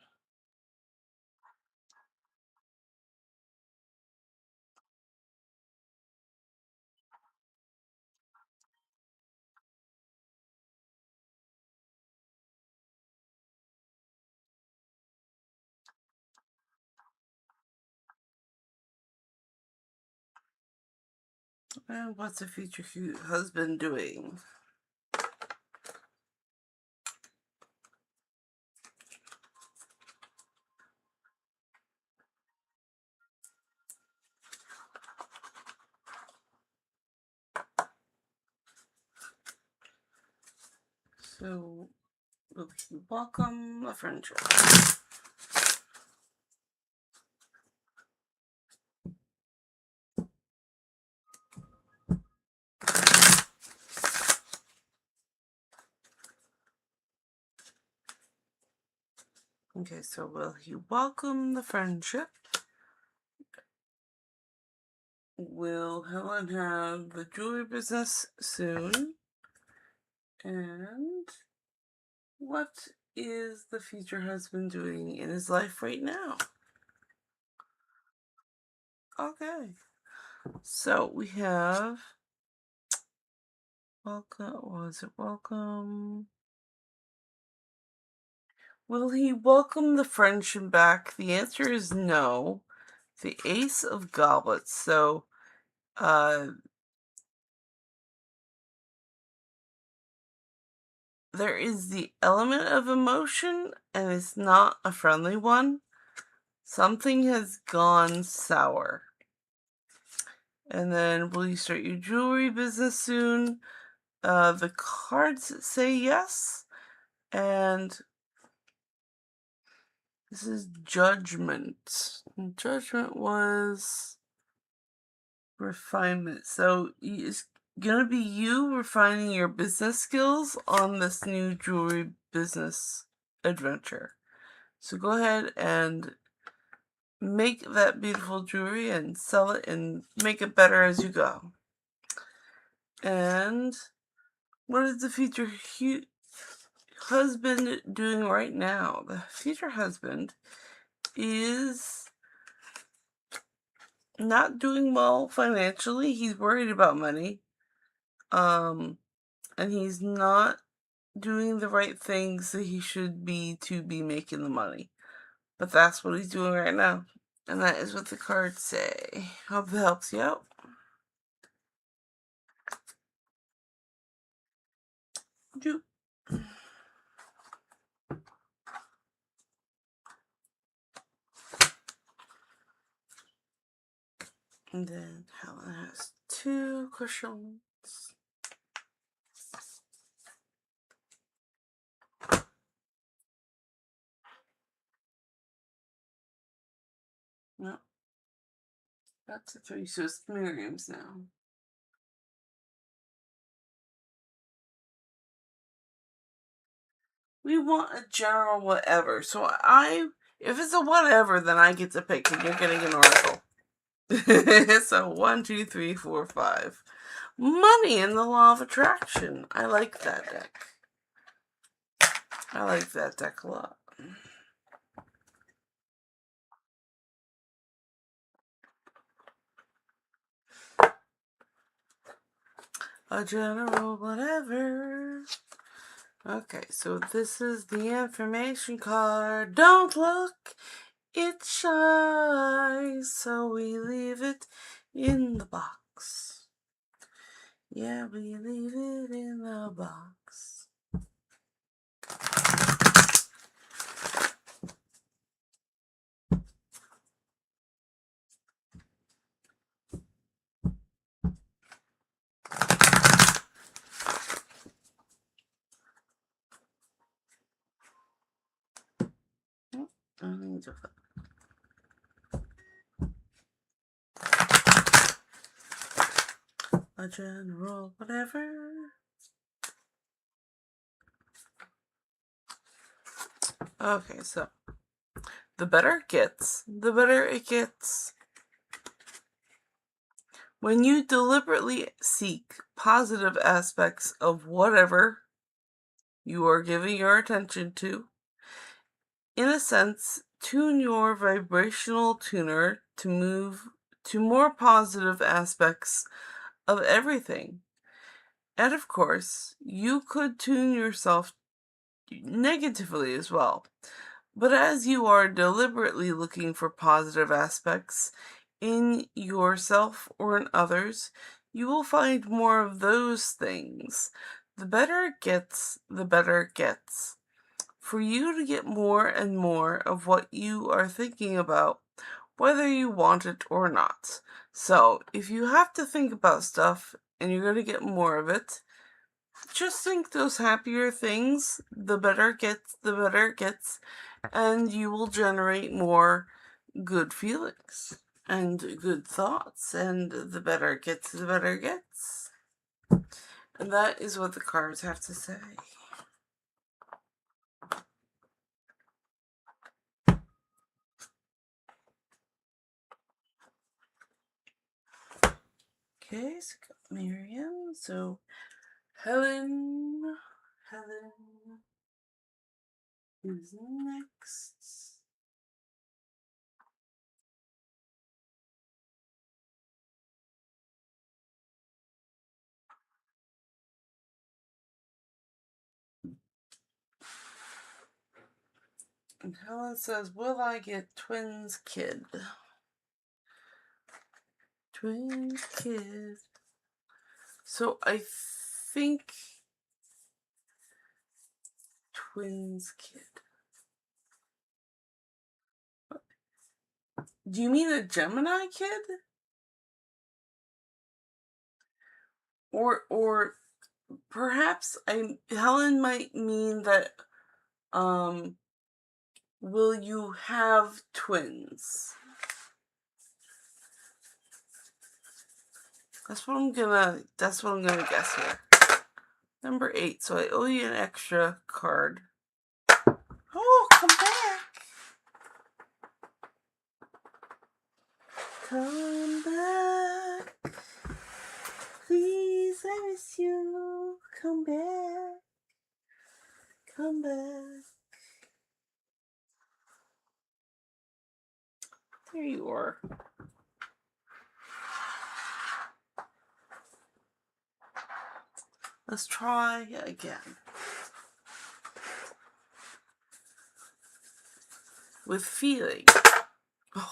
And what's the future husband doing? So, will he welcome a friendship? Okay, so will he welcome the friendship? Will Helen have the jewelry business soon? And what is the future husband doing in his life right now? Okay. So we have welcome? Will he welcome the friendship back? The answer is no. The Ace of Goblets. So, there is the element of emotion, and it's not a friendly one. Something has gone sour. And then, will you start your jewelry business soon? The cards say yes. And this is Judgment. And Judgment was refinement. So it's gonna be you refining your business skills on this new jewelry business adventure. So go ahead and make that beautiful jewelry and sell it and make it better as you go. And what is the future husband doing right now? The future husband is not doing well financially. He's worried about money. And he's not doing the right things that he should be to be making the money. But that's what he's doing right now. And that is what the cards say. Hope that helps you out. Do. And then Helen has 2 questions. No. That's a 3, so it's Miriam's now. We want a general whatever. So if it's a whatever, then I get to pick, and you're getting an oracle. So 1, 2, 3, 4, 5. Money and the law of attraction. I like that deck. I like that deck a lot. A general whatever. Okay, so this is the information card. Don't look, it shines, so we leave it in the box. Yeah, we leave it in the box. I need to a general whatever. Okay, so the better it gets, the better it gets. When you deliberately seek positive aspects of whatever you are giving your attention to, in a sense, tune your vibrational tuner to move to more positive aspects of everything. And of course, you could tune yourself negatively as well. But as you are deliberately looking for positive aspects in yourself or in others, you will find more of those things. The better it gets, the better it gets. For you to get more and more of what you are thinking about, whether you want it or not. So, if you have to think about stuff and you're going to get more of it, just think those happier things. The better it gets, the better it gets, and you will generate more good feelings and good thoughts, and the better it gets, the better it gets. And that is what the cards have to say. Okay, so got Miriam. So Helen is next. And Helen says, will I get twins kid? Twins kid. So I think twins kid. Do you mean a Gemini kid? Or perhaps Helen might mean that will you have twins? That's what I'm gonna guess here. Number 8, so I owe you an extra card. Oh, come back. Come back. Please, I miss you. Come back. Come back. There you are. Let's try again. With feeling.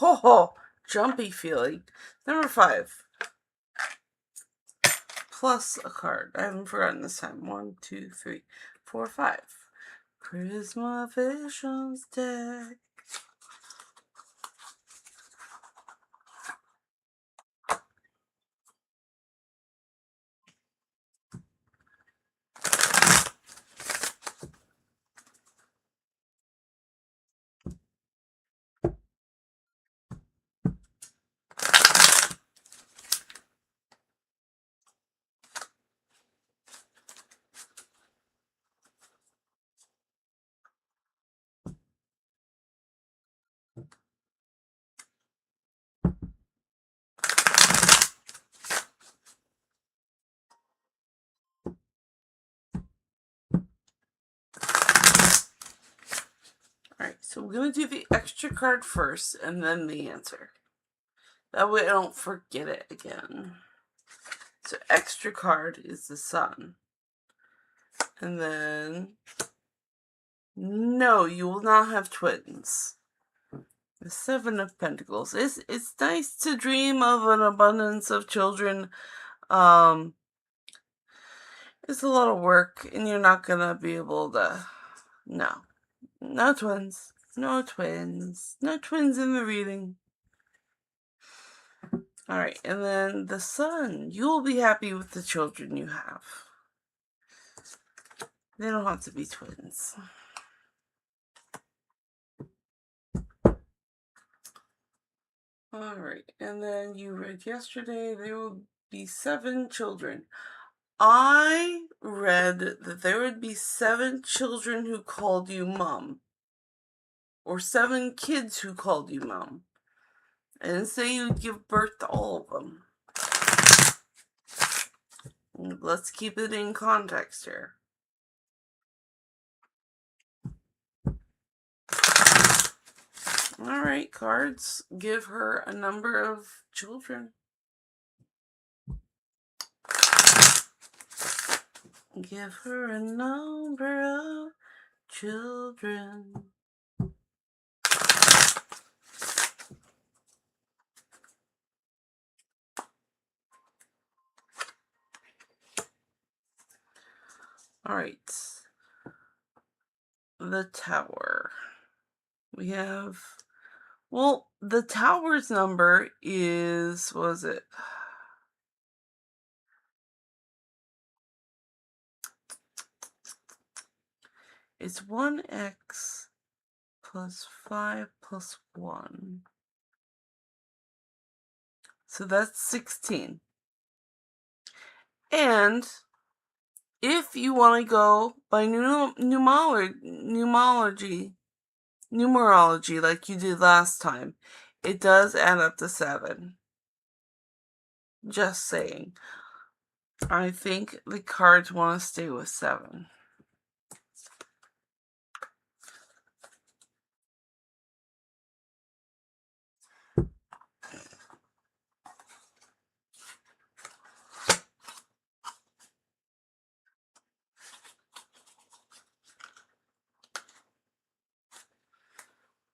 Oh, jumpy feeling. Number 5. Plus a card. I haven't forgotten this time. 1, 2, 3, 4, 5. Prisma Visions deck. Alright, so we're going to do the extra card first and then the answer. That way I don't forget it again. So extra card is the Sun. And then, no, you will not have twins. The 7 of Pentacles. It's nice to dream of an abundance of children. It's a lot of work, and you're not gonna be able to. No. No twins. No twins. No twins in the reading. Alright, and then the Sun. You will be happy with the children you have. They don't have to be twins. Alright, and then you read yesterday there will be 7 children. I read that there would be 7 children who called you mom. Or 7 kids who called you mom. I didn't say you would give birth to all of them. Let's keep it in context here. Alright, cards. Give her a number of children. Give her a number of children. Alright. The Tower. We have... Well, the Tower's number is... What was it? It's 1x plus 5 plus 1. So that's 16. And if you want to go by numerology like you did last time, it does add up to 7. Just saying. I think the cards want to stay with 7.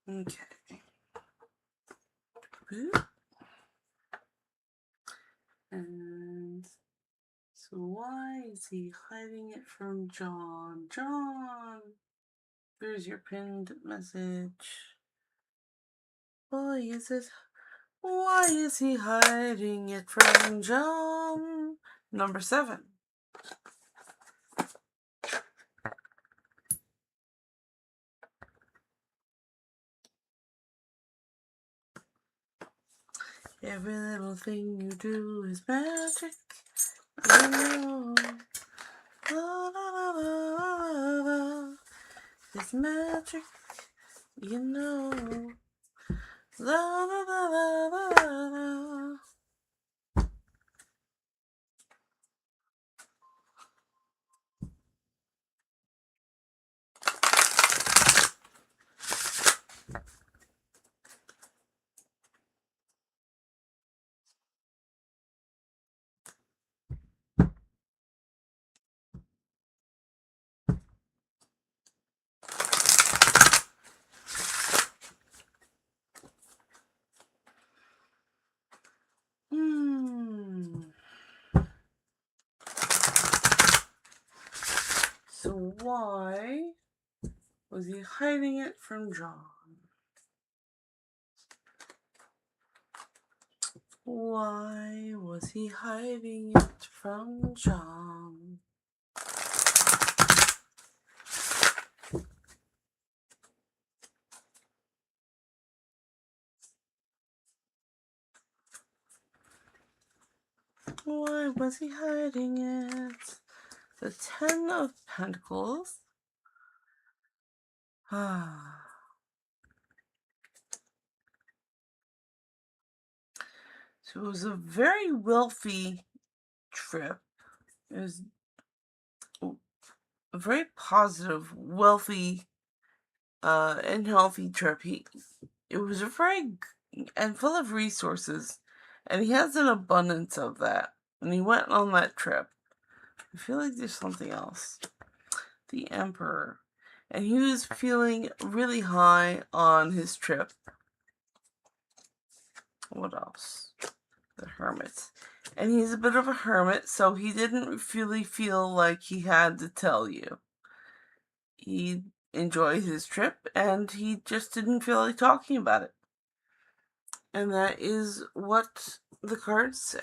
Okay. And so why is he hiding it from John? John! Here's your pinned message. Why is he hiding it from John? Number 7. Every little thing you do is magic. You know. La, la, la, la, la. It's magic. You know. La, la, la, la, la, la. So why was he hiding it from John? Why was he hiding it from John? Why was he hiding it? The Ten of Pentacles. Ah. So it was a very wealthy trip. It was a very positive, wealthy, and healthy trip. It was a very and full of resources, and he has an abundance of that. And he went on that trip. I feel like there's something else. The Emperor, and he was feeling really high on his trip. What else? The Hermit. And he's a bit of a hermit, so he didn't really feel like he had to tell you. He enjoyed his trip, and he just didn't feel like talking about it. And that is what the cards say.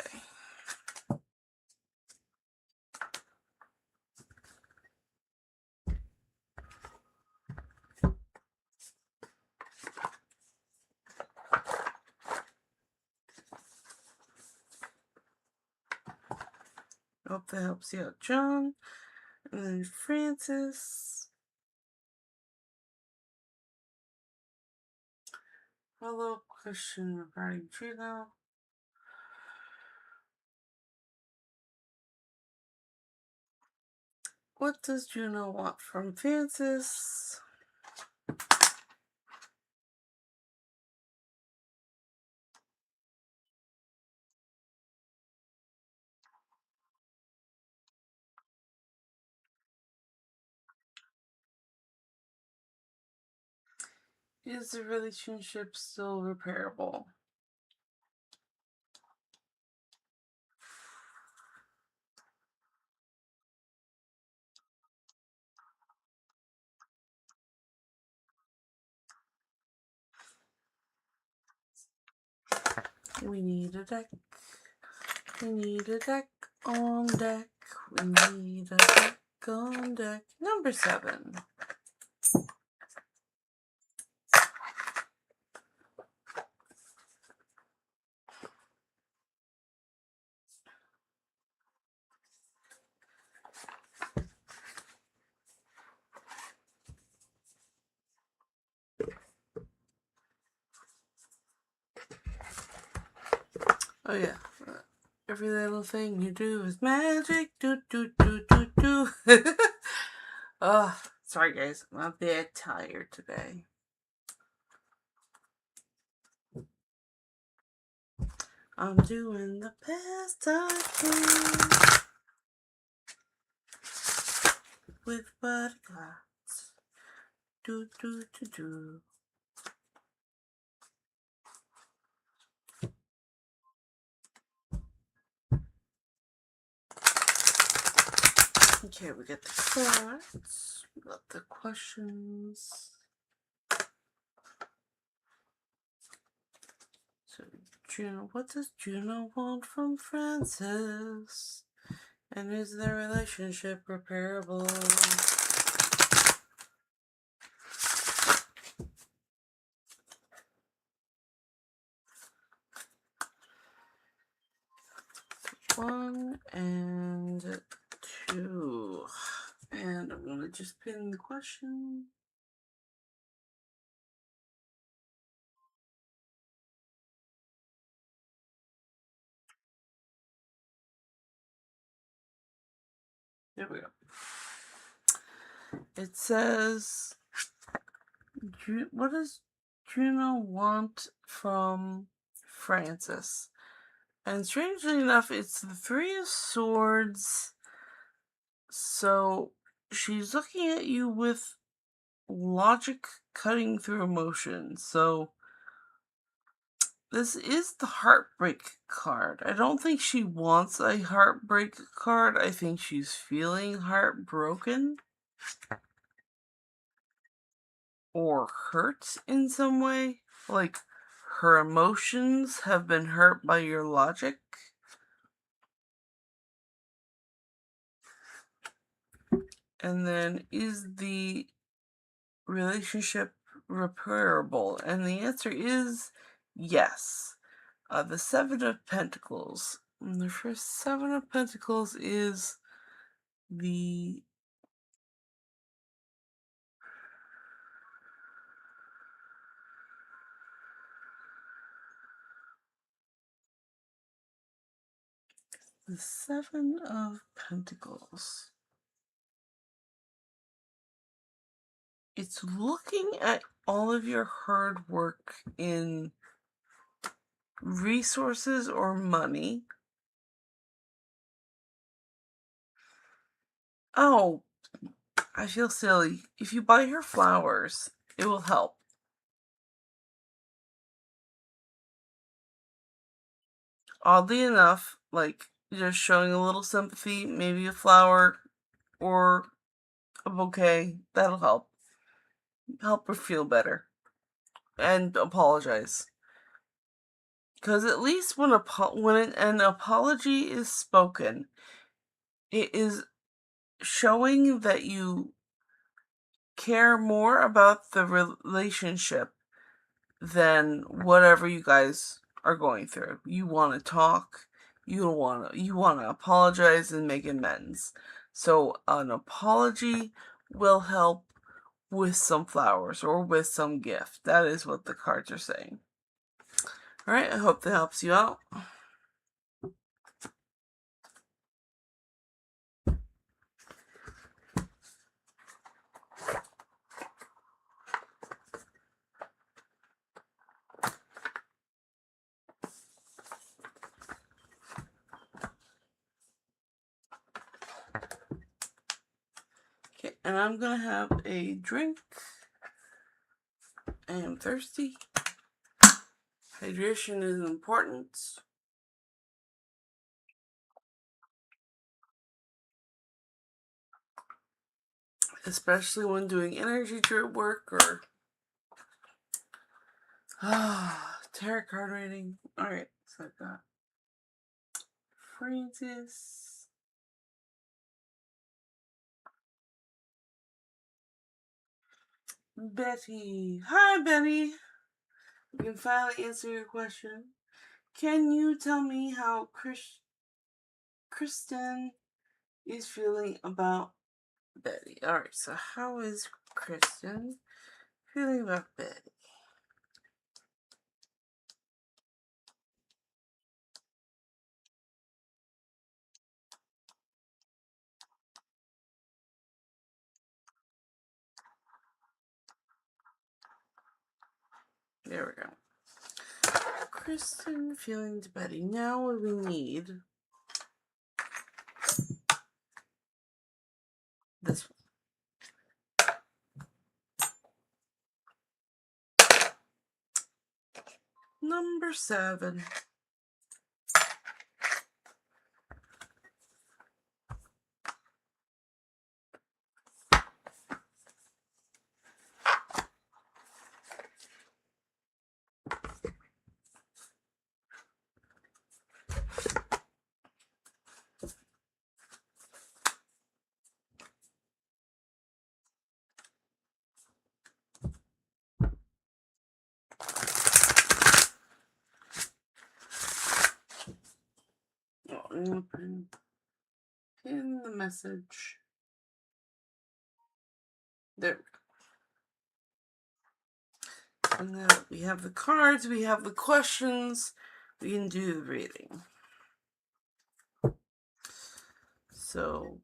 Hope that helps you out, John. And then Francis. Follow-up question regarding Juno. What does Juno want from Francis? Is the relationship still repairable? We need a deck. We need a deck on deck. We need a deck on deck. Number 7. Oh yeah. Every little thing you do is magic. Do do do do do. Oh, sorry guys. I'm a bit tired today. I'm doing the best I can with what I got. Do do do do. Okay, we get the cards. We got the questions. So, Juno, what does Juno want from Francis? And is their relationship repairable? One and 2. And I'm going to just pin the question. Here we go. It says, what does Juno want from Francis? And strangely enough, it's the Three of Swords. So she's looking at you with logic cutting through emotion. So this is the heartbreak card. I don't think she wants a heartbreak card. I think she's feeling heartbroken or hurt in some way. Like her emotions have been hurt by your logic. And then, is the relationship repairable? And the answer is yes. The Seven of Pentacles. And the first Seven of Pentacles is the Seven of Pentacles. It's looking at all of your hard work in resources or money. Oh, I feel silly. If you buy her flowers, it will help. Oddly enough, like just showing a little sympathy, maybe a flower or a bouquet, that'll help. Help her feel better. And apologize. Because at least when an apology is spoken, it is showing that you care more about the relationship than whatever you guys are going through. You want to talk, you want to apologize and make amends. So an apology will help with some flowers or with some gift. That is what the cards are saying. All right, I hope that helps you out. Okay, and I'm gonna have a drink. I am thirsty. Hydration is important. Especially when doing energy drip work or tarot card reading. Alright, so I've got Francis. Betty. Hi, Betty. We can finally answer your question. Can you tell me how Kristen is feeling about Betty? Alright, so how is Kristen feeling about Betty? There we go. Kristen feeling to Betty. Now what we need this one. Number 7. I'm going to put in the message. There we go. And then we have the cards, we have the questions, we can do the reading. So,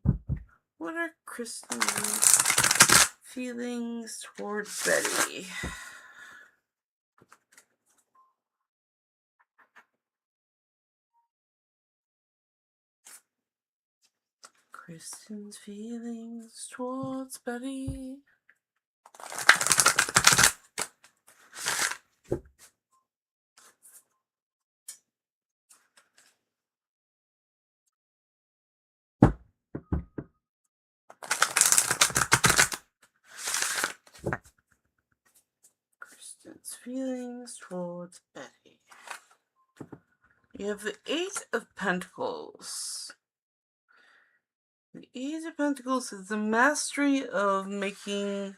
What are Kristen's feelings toward Betty? Kristen's feelings towards Betty. Kristen's feelings towards Betty. You have the Eight of Pentacles. The Eight of Pentacles is the mastery of making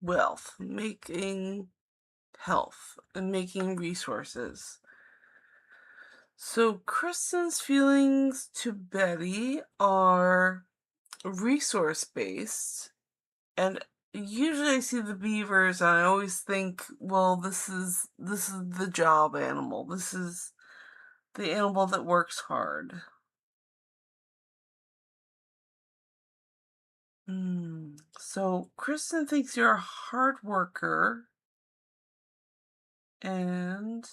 wealth, making health, and making resources. So Kristen's feelings to Betty are resource-based, and usually I see the beavers and I always think, well, this is the job animal. This is the animal that works hard. So Kristen thinks you're a hard worker, and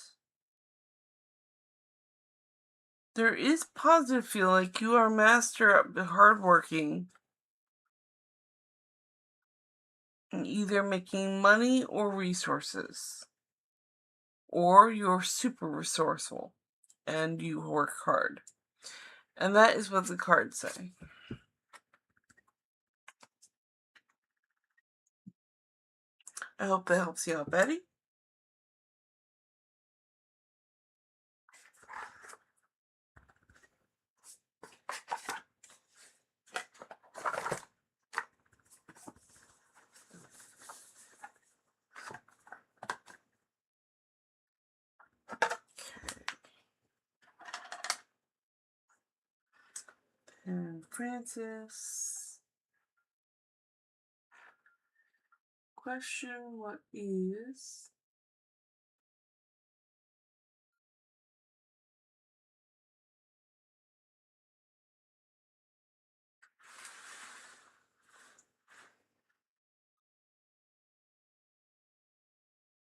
there is positive feel like you are master at hardworking, either making money or resources, or you're super resourceful and you work hard. And that is what the cards say. I hope that helps you out, Betty. And Francis. Question, what is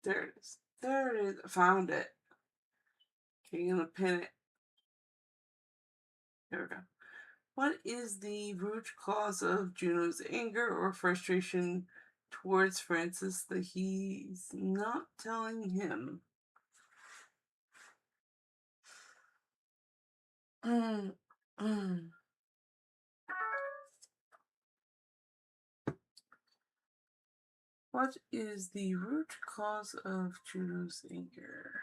there it is. There it is. I found it. Okay, I'm gonna pin it. There we go. What is the root cause of Juno's anger or frustration towards Francis that he's not telling him? What is the root cause of Juno's anger?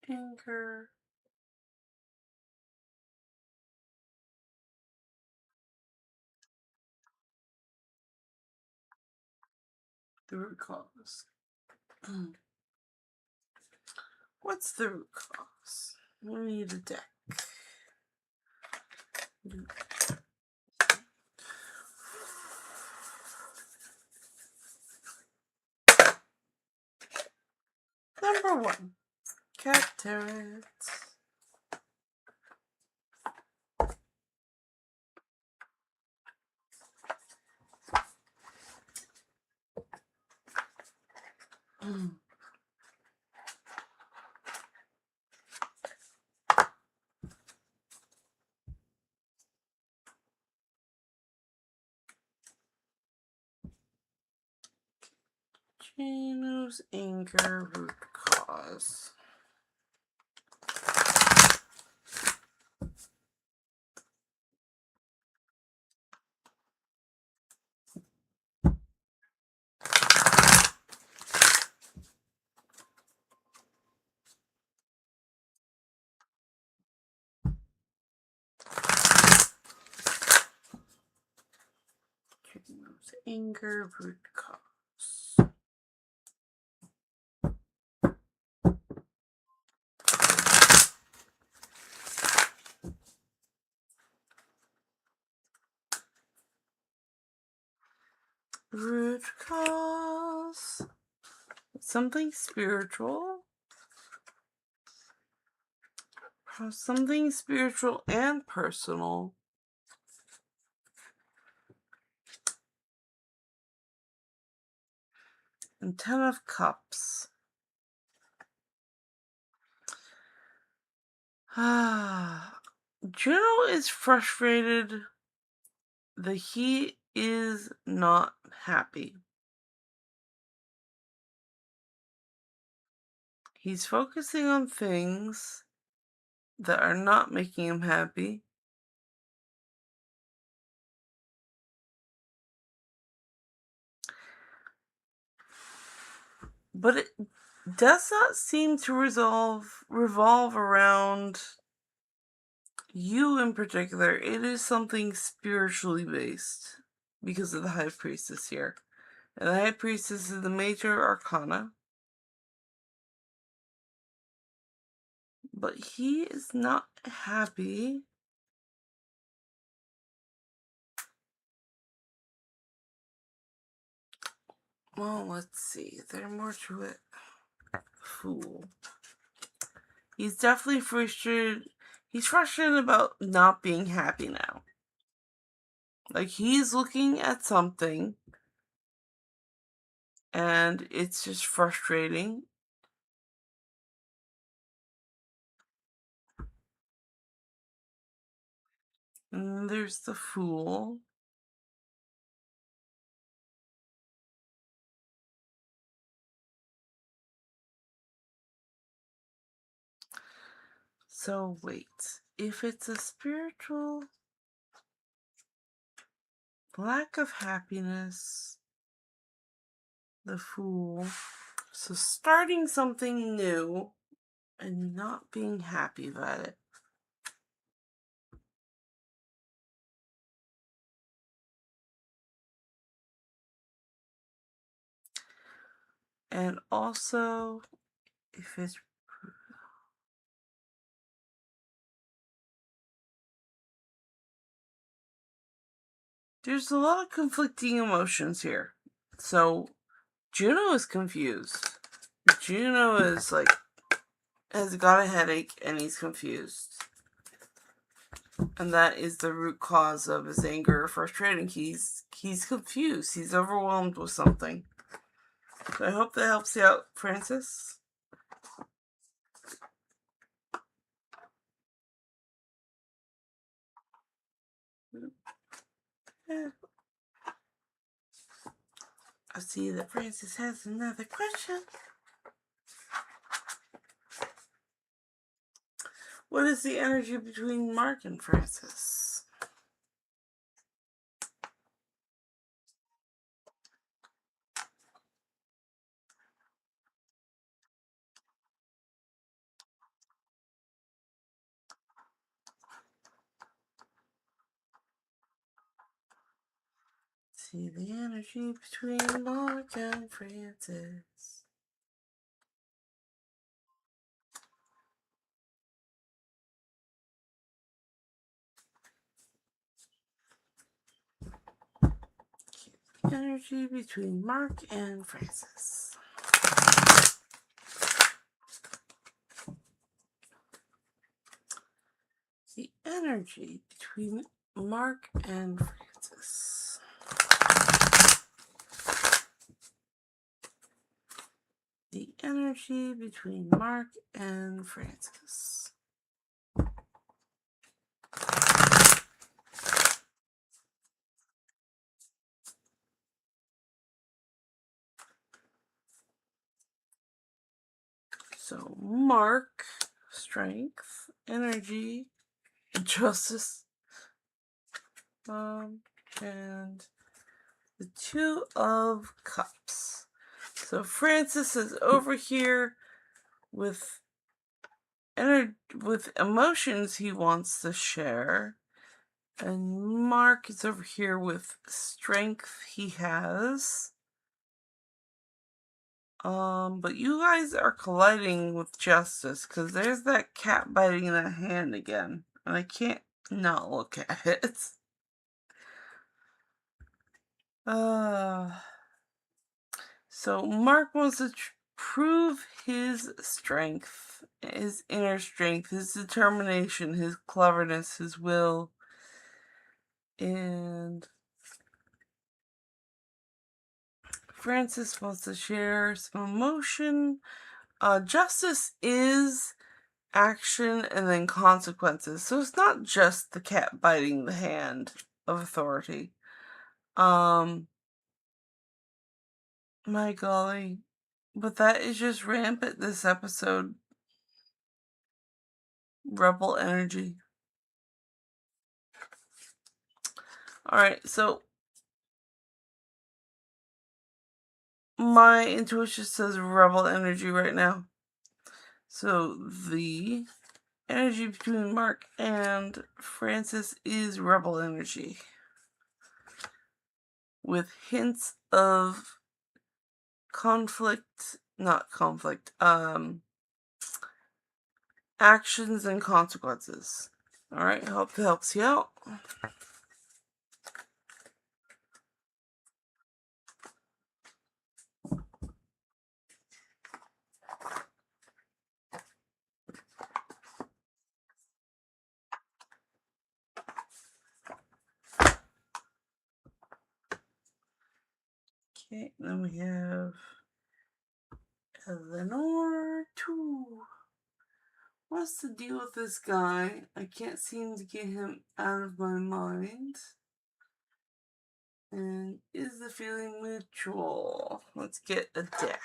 Anger. The root cause. What's the root cause? We need a deck. Number 1. Cat turrets. Juno's anger root cause. Juno's anger root cause. Root cause. something spiritual. Something spiritual and personal. And 10 of Cups. Juno is frustrated that he is not happy. He's focusing on things that are not making him happy. But it does not seem to revolve around you in particular. It is something spiritually based because of the High Priestess here. And the High Priestess is the major arcana. But he is not happy. Well, let's see. There's more to it. Fool. He's definitely frustrated. He's frustrated about not being happy now. Like, he's looking at something, and it's just frustrating. And then there's the Fool. So, wait. If it's a spiritual lack of happiness, the Fool. So, starting something new and not being happy about it. And also, if it's there's a lot of conflicting emotions here. So Juno is confused. Juno is like has got a headache and he's confused. And that is the root cause of his anger or frustrating. He's confused. He's overwhelmed with something. So I hope that helps you out, Francis. Yeah. I see that Francis has another question. What is the energy between Mark and Francis? See the energy between Mark and Francis. Energy between Mark and Francis. The energy between Mark and Francis. The energy between Mark and Francis. So Mark, strength, energy, justice, and the Two of Cups. So Francis is over here with with emotions he wants to share, and Mark is over here with strength he has. But you guys are colliding with justice because there's that cat biting that hand again, and I can't not look at it. So Mark wants to prove his strength, his inner strength, his determination, his cleverness, his will. And Francis wants to share some emotion. Justice is action and then consequences. So it's not just the cat biting the hand of authority. My golly. But that is just rampant this episode. Rebel energy. Alright, so my intuition says rebel energy right now. So the energy between Mark and Francis is rebel energy. With hints of actions and consequences. Alright, hope that helps you out. Okay, then we have Eleanor 2. What's the deal with this guy? I can't seem to get him out of my mind. And is the feeling mutual? Let's get a deck.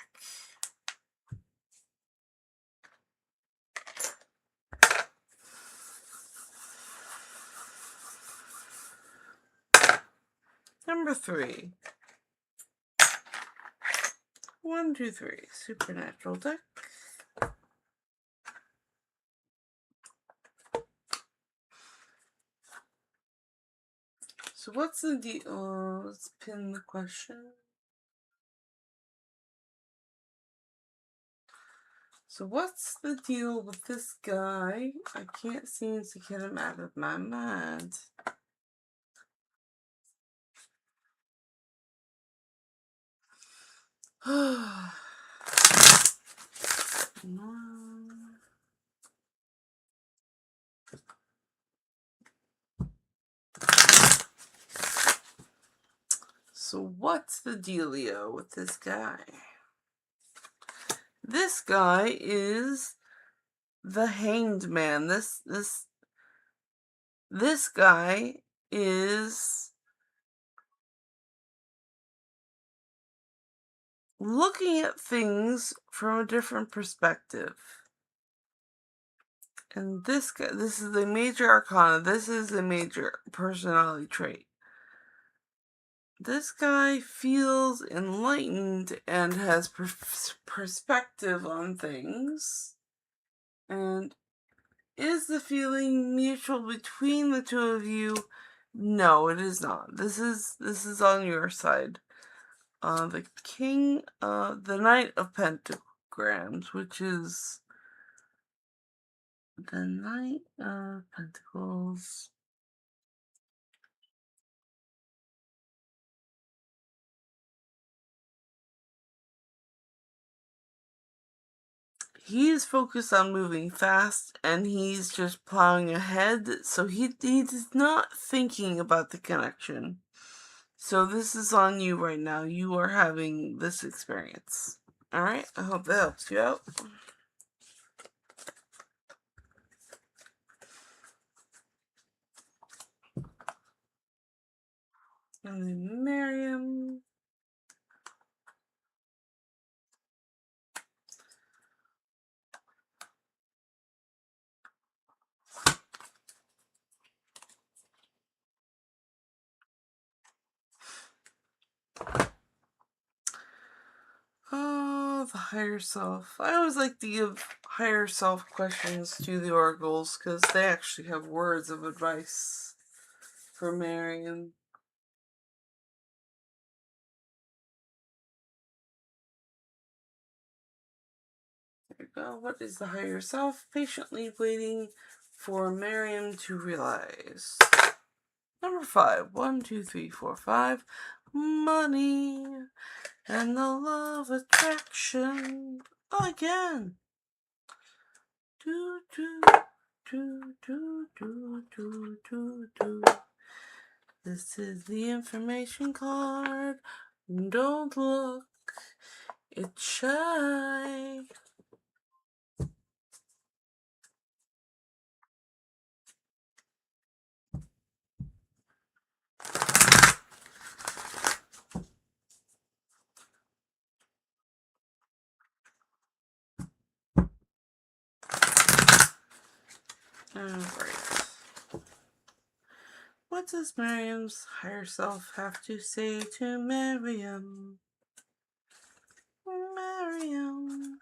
Number 3. 1, 2, 3. Supernatural deck. So what's the deal? Let's pin the question. So what's the deal with this guy? I can't seem to get him out of my mind. So what's the dealio with this guy? This guy is the Hanged Man. This guy is looking at things from a different perspective. And this guy, this is a major arcana. This is a major personality trait. This guy feels enlightened and has perspective on things. And is the feeling mutual between the two of you? No, it is not. This is on your side. The King, the Knight of Pentagrams, which is the Knight of Pentacles. He's focused on moving fast and he's just plowing ahead, so he is not thinking about the connection. So this is on you right now. You are having this experience. Alright, I hope that helps you out. And then Miriam. Oh, the higher self. I always like to give higher self questions to the oracles because they actually have words of advice for Miriam. There you go. What is the higher self? Patiently waiting for Miriam to realize. Number 5. 1, 2, 3, 4, 5. money, and the law of attraction again. Do, do, do, do, do, do, do, do. This is the information card. Don't look, it's shy. Alright. What does Miriam's higher self have to say to Miriam? Miriam.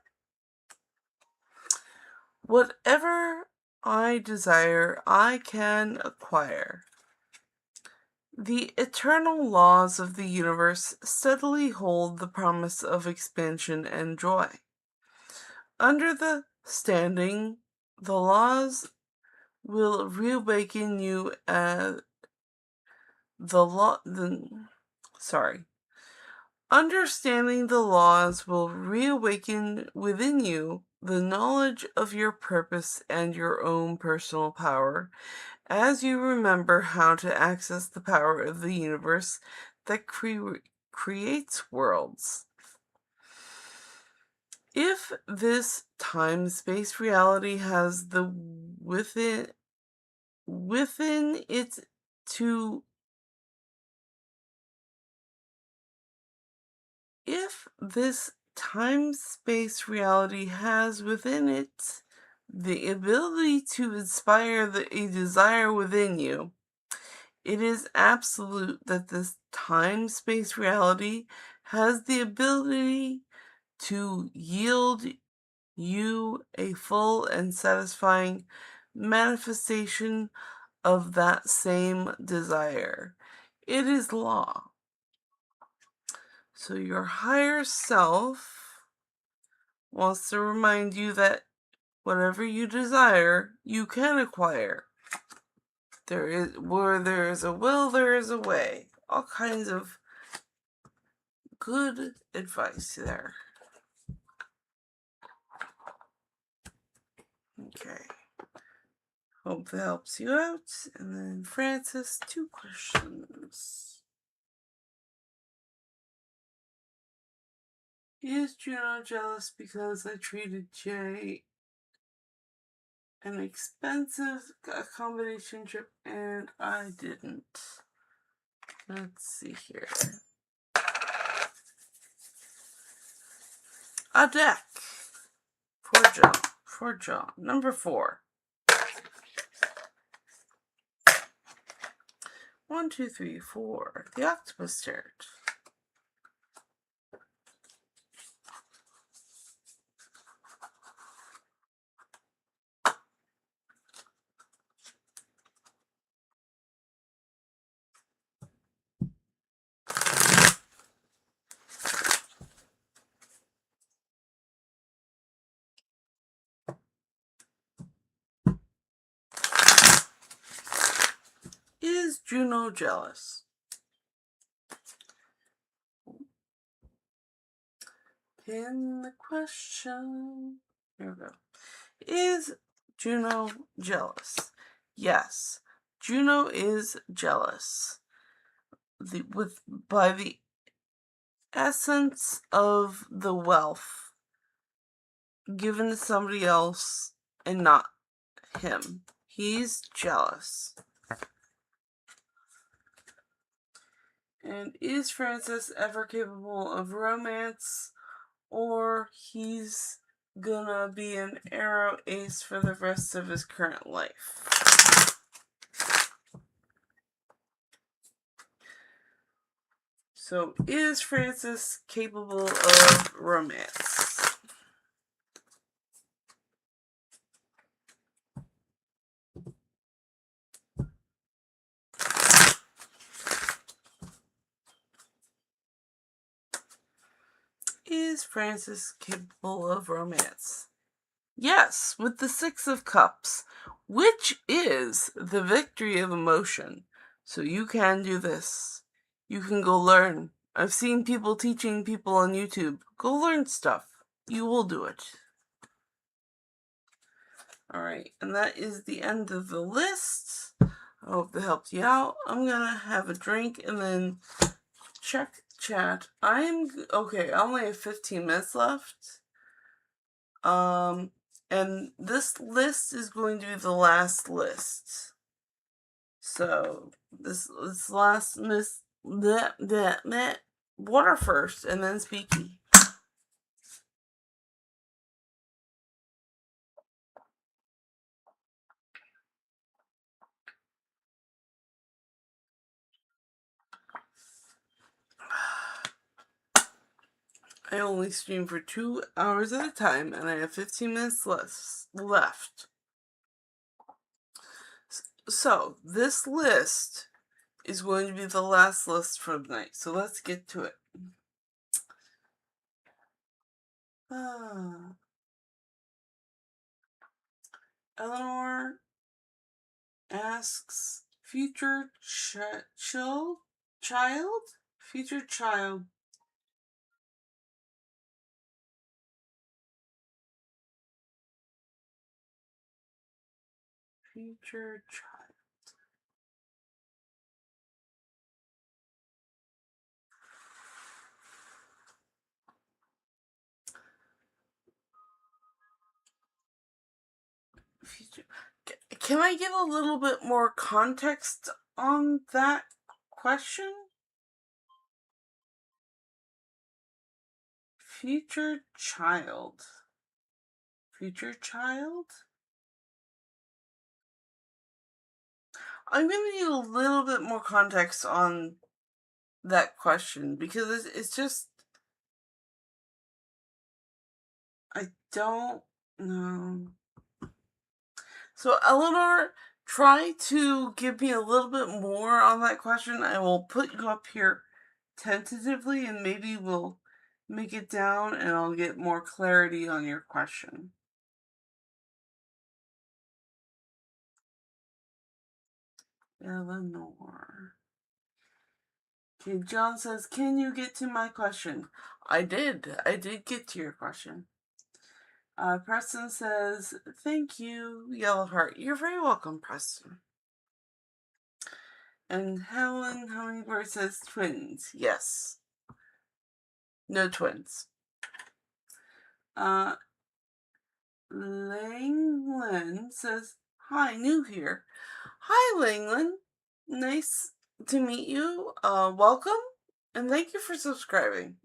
Whatever I desire, I can acquire. The eternal laws of the universe steadily hold the promise of expansion and joy. Under the standing, the laws will reawaken you Understanding the laws will reawaken within you the knowledge of your purpose and your own personal power, as you remember how to access the power of the universe that creates worlds. If this time-space reality has the within it to If this time-space reality has within it the ability to inspire a desire within you, it is absolute that this time-space reality has the ability to yield you a full and satisfying manifestation of that same desire. It is law. So your higher self wants to remind you that whatever you desire, you can acquire. Where there is a will, there is a way. All kinds of good advice there. Okay. Hope that helps you out. And then Francis, 2 questions. Is Juno jealous because I treated Jay an expensive accommodation trip and I didn't? Let's see here. A deck for John. Number 4. 1, 2, 3, 4. The Octopus Tarot. Is Juno jealous? Pin the question. Here we go. Is Juno jealous? Yes, Juno is jealous. By the essence of the wealth given to somebody else and not him. He's jealous. And is Francis ever capable of romance, or he's gonna be an arrow ace for the rest of his current life? So, is Francis capable of romance? Is Francis capable of romance? Yes, with the 6 of Cups, which is the victory of emotion. So you can do this. You can go learn. I've seen people teaching people on YouTube. Go learn stuff. You will do it. Alright, and that is the end of the list. I hope that helped you out. I'm gonna have a drink and then check chat. Okay, I only have 15 minutes left. And this list is going to be the last list. So this last miss that water first and then speaking. I only stream for 2 hours at a time and I have 15 minutes left. So this list is going to be the last list for the night. So let's get to it. Eleanor asks, future child? Future child. Future child. Future. Can I give a little bit more context on that question? Future child. Future child? I'm going to need a little bit more context on that question because it's just. I don't know. So, Eleanor, try to give me a little bit more on that question. I will put you up here tentatively and maybe we'll make it down and I'll get more clarity on your question. Eleanor. Okay, John says, can you get to my question? I did. I did get to your question. Preston says, thank you, Yellow Heart. You're very welcome, Preston. And Helen Hummingbird says, twins. Yes. No twins. Langland says, hi, new here. Hi, Langland. Nice to meet you. Welcome. And thank you for subscribing.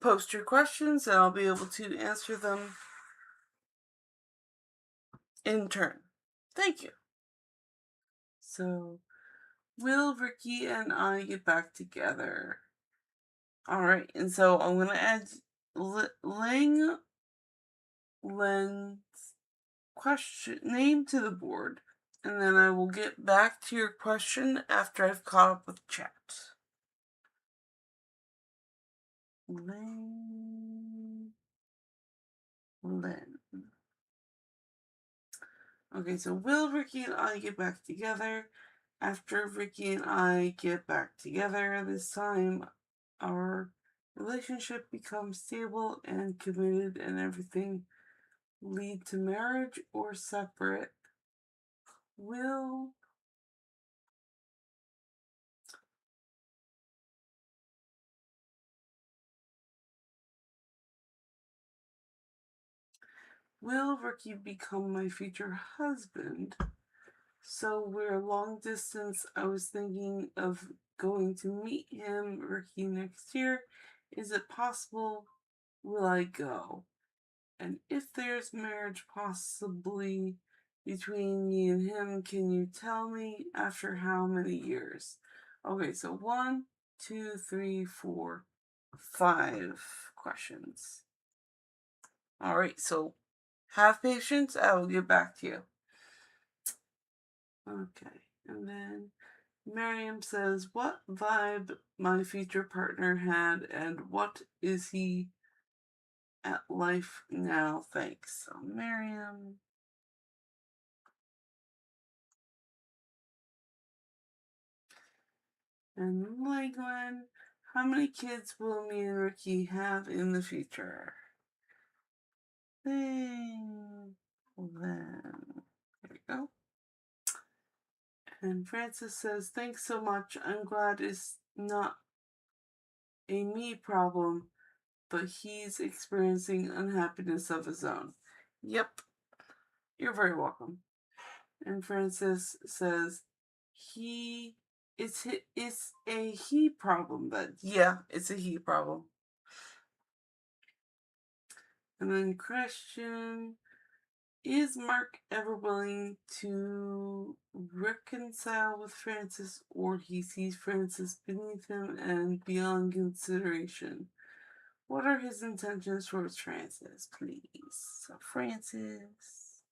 Post your questions and I'll be able to answer them in turn. Thank you. So, will Ricky and I get back together? Alright, and so I'm going to add Langland's question name to the board. And then I will get back to your question after I've caught up with chat. Lynn. Okay, so will Ricky and I get back together? After Ricky and I get back together this time, our relationship becomes stable and committed and everything lead to marriage or separate? Will Ricky become my future husband? So we're long distance. I was thinking of going to meet him, Ricky, next year. Is it possible? Will I go? And if there's marriage possibly between me and him, can you tell me after how many years? Okay, so 1, 2, 3, 4, 5 questions. All right, so have patience. I will get back to you. Okay, and then Miriam says, what vibe my future partner had and what is he at life now? Thanks. So, Miriam. And Langland, how many kids will me and Ricky have in the future? Then, there we go. And Francis says, thanks so much. I'm glad it's not a me problem, but he's experiencing unhappiness of his own. Yep, you're very welcome. And Francis says, it's a he problem, but yeah, it's a he problem. And then Christian, is Mark ever willing to reconcile with Francis, or he sees Francis beneath him and beyond consideration? What are his intentions towards Francis, please? So Francis.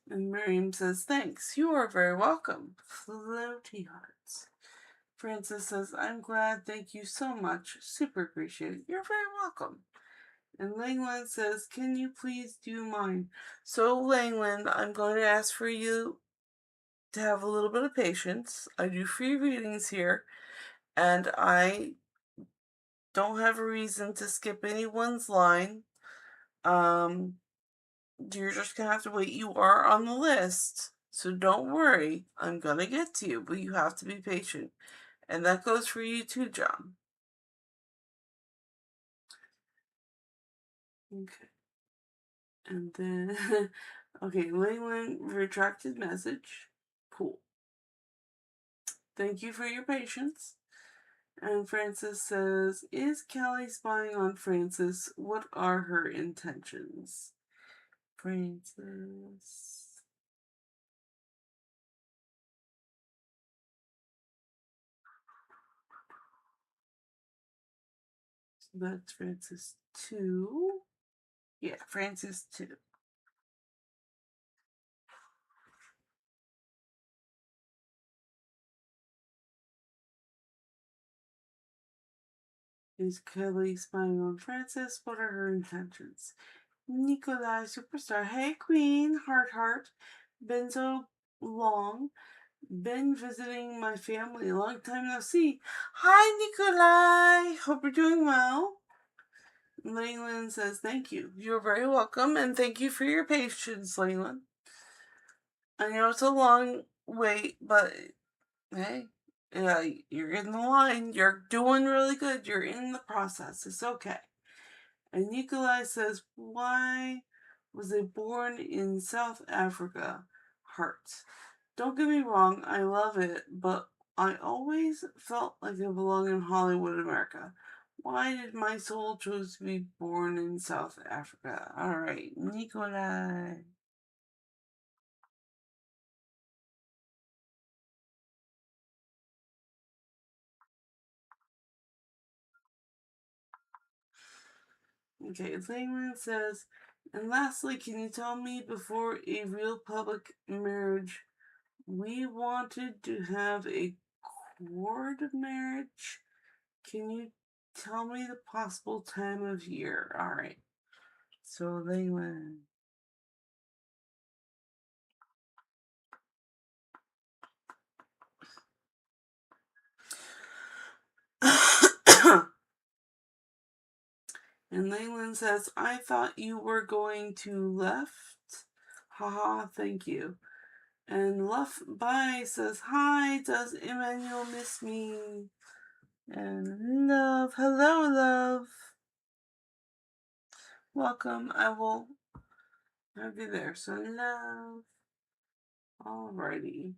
And Miriam says, thanks, you are very welcome. Floaty hearts. Francis says, I'm glad, thank you so much. Super appreciate it. You're very welcome. And Langland says, can you please do mine? So Langland, I'm going to ask for you to have a little bit of patience. I do free readings here, and I don't have a reason to skip anyone's line. You're just gonna have to wait. You are on the list, so don't worry. I'm gonna get to you, but you have to be patient. And that goes for you too, John. Okay. And then, okay, Langland retracted message. Cool. Thank you for your patience. And Francis says, is Callie spying on Francis? What are her intentions? Francis. So that's Francis 2. Yeah, Francis 2. Is Kelly spying on Francis? What are her intentions? Nikolai Superstar. Hey, Queen. Heart. Been so long. Been visiting my family. Long time no see. Hi, Nikolai. Hope you're doing well. Leyland says, thank you. You're very welcome, and thank you for your patience, Leyland. I know it's a long wait, but hey, yeah, you're in the line. You're doing really good. You're in the process. It's okay. And Nikolai says, why was I born in South Africa? Heart. Don't get me wrong, I love it, but I always felt like I belong in Hollywood, America. Why did my soul choose to be born in South Africa? Alright, Nikolai. Okay, Langland says, and lastly, can you tell me before a real public marriage, we wanted to have a court marriage? Can you tell me the possible time of year? Alright, so Langland. And Leyland says, I thought you were going to left. Haha, thank you. And Luff Bye says, hi, does Emmanuel miss me? And Love, hello, Love. Welcome, I will have you there. So, Love. Alrighty.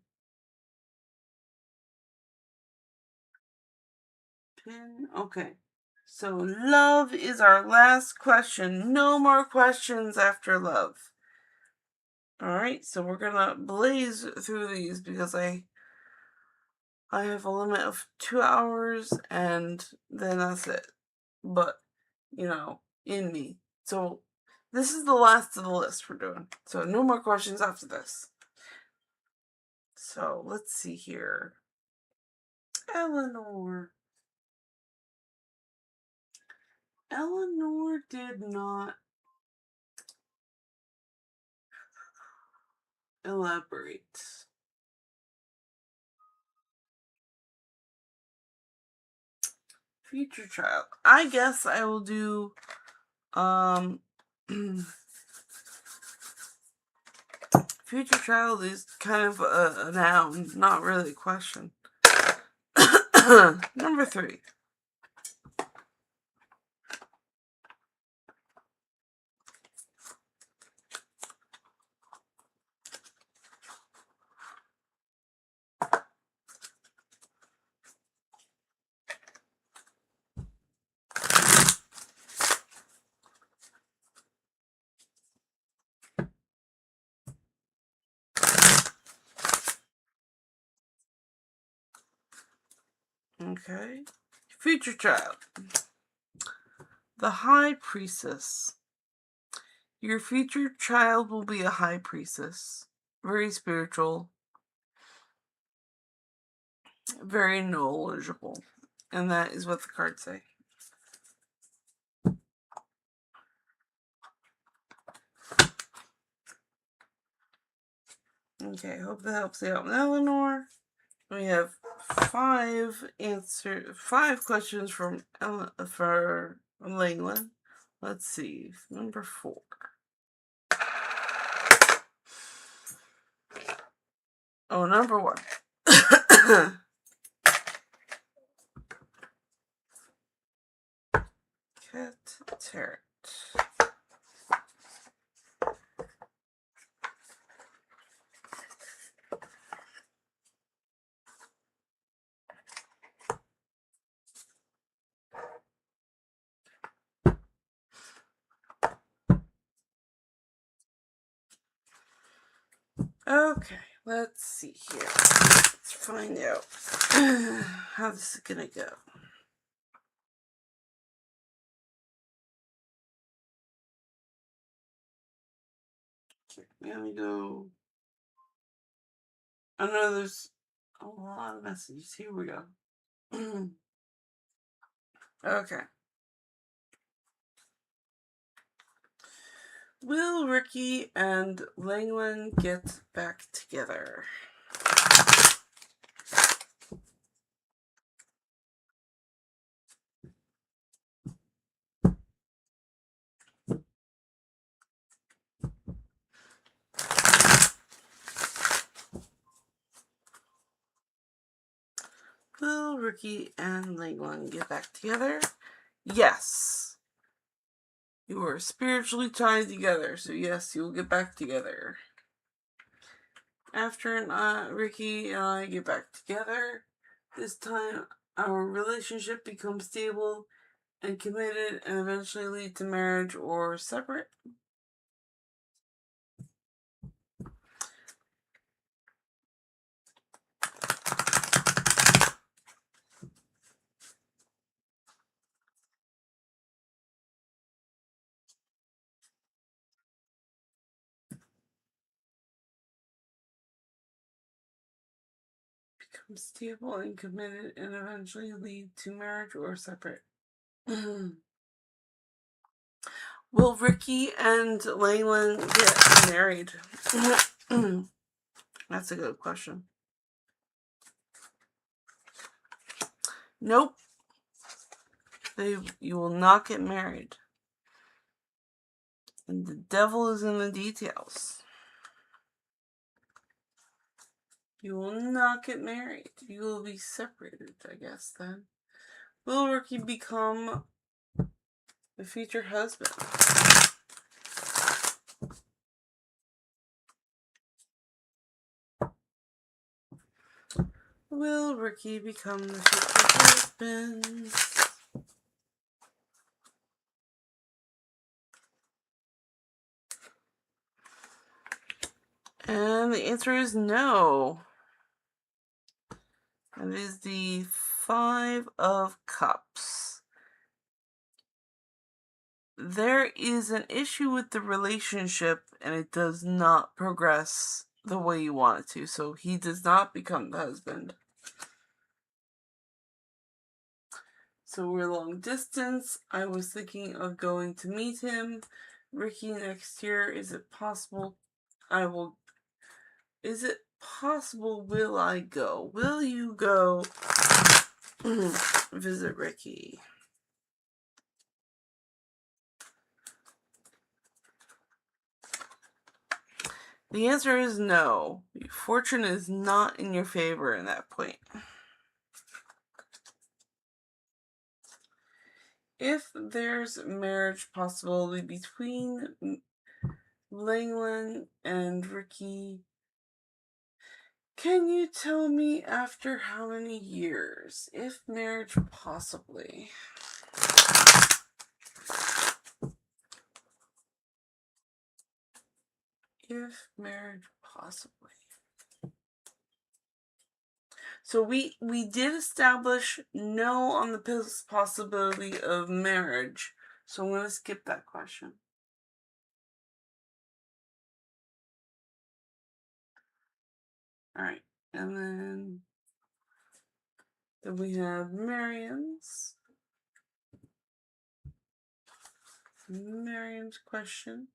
Pin, okay. So, Love is our last question. No more questions after Love. Alright, so we're gonna blaze through these because I have a limit of 2 hours and then that's it. But, in me. So, this is the last of the list we're doing. So, no more questions after this. So, let's see here. Eleanor. Eleanor did not elaborate. Future child. I guess I will do future child is kind of a noun, not really a question. Number 3. Okay. Future child. The high priestess. Your future child will be a high priestess. Very spiritual. Very knowledgeable. And that is what the cards say. Okay, hope that helps you out, Eleanor. We have 5 questions for Langland. Let's see. Number 4. Oh, number 1. Cat Tarot. Okay, let's see here. Let's find out how this is gonna go. Okay, we're gonna go. I know there's a lot of messages. Here we go. Okay. Will Ricky and Langland get back together? Will Ricky and Langland get back together? Yes. You are spiritually tied together, so yes, you will get back together. After Ricky and I get back together, this time our relationship becomes stable and committed and eventually lead to marriage or separate. Become stable and committed and eventually lead to marriage or separate. Will Ricky and Langland get married? That's a good question. Nope. You will not get married. And the devil is in the details. You will not get married. You will be separated, I guess, then. Will Ricky become the future husband? Will Ricky become the future husband? And the answer is no. It is the 5 of Cups. There is an issue with the relationship and it does not progress the way you want it to. So he does not become the husband. So we're long distance. I was thinking of going to meet him. Ricky next year. Is it possible I will Is it possible? Will I go? Will you go visit Ricky? The answer is no. Fortune is not in your favor in that point. If there's marriage possibility between Langland and Ricky, can you tell me after how many years? If marriage possibly. If marriage possibly. So we did establish no on the possibility of marriage. So I'm going to skip that question. All right. And then we have Marian's question.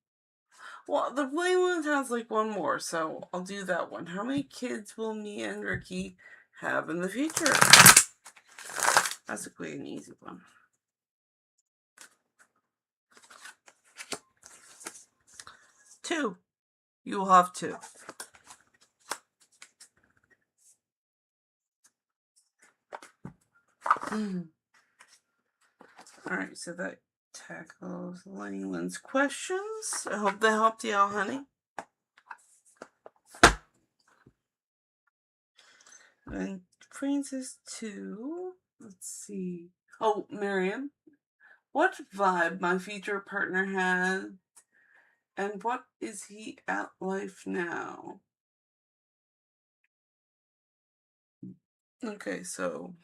Well, the plain one has like one more, so I'll do that one. How many kids will me and Ricky have in the future? That's a quick and easy one. 2. You will have 2. Alright, so that tackles Langland's questions. I hope that helped you out, honey. And Francis 2. Let's see. Oh, Miriam. What vibe my future partner had, and what is he at life now? Okay, so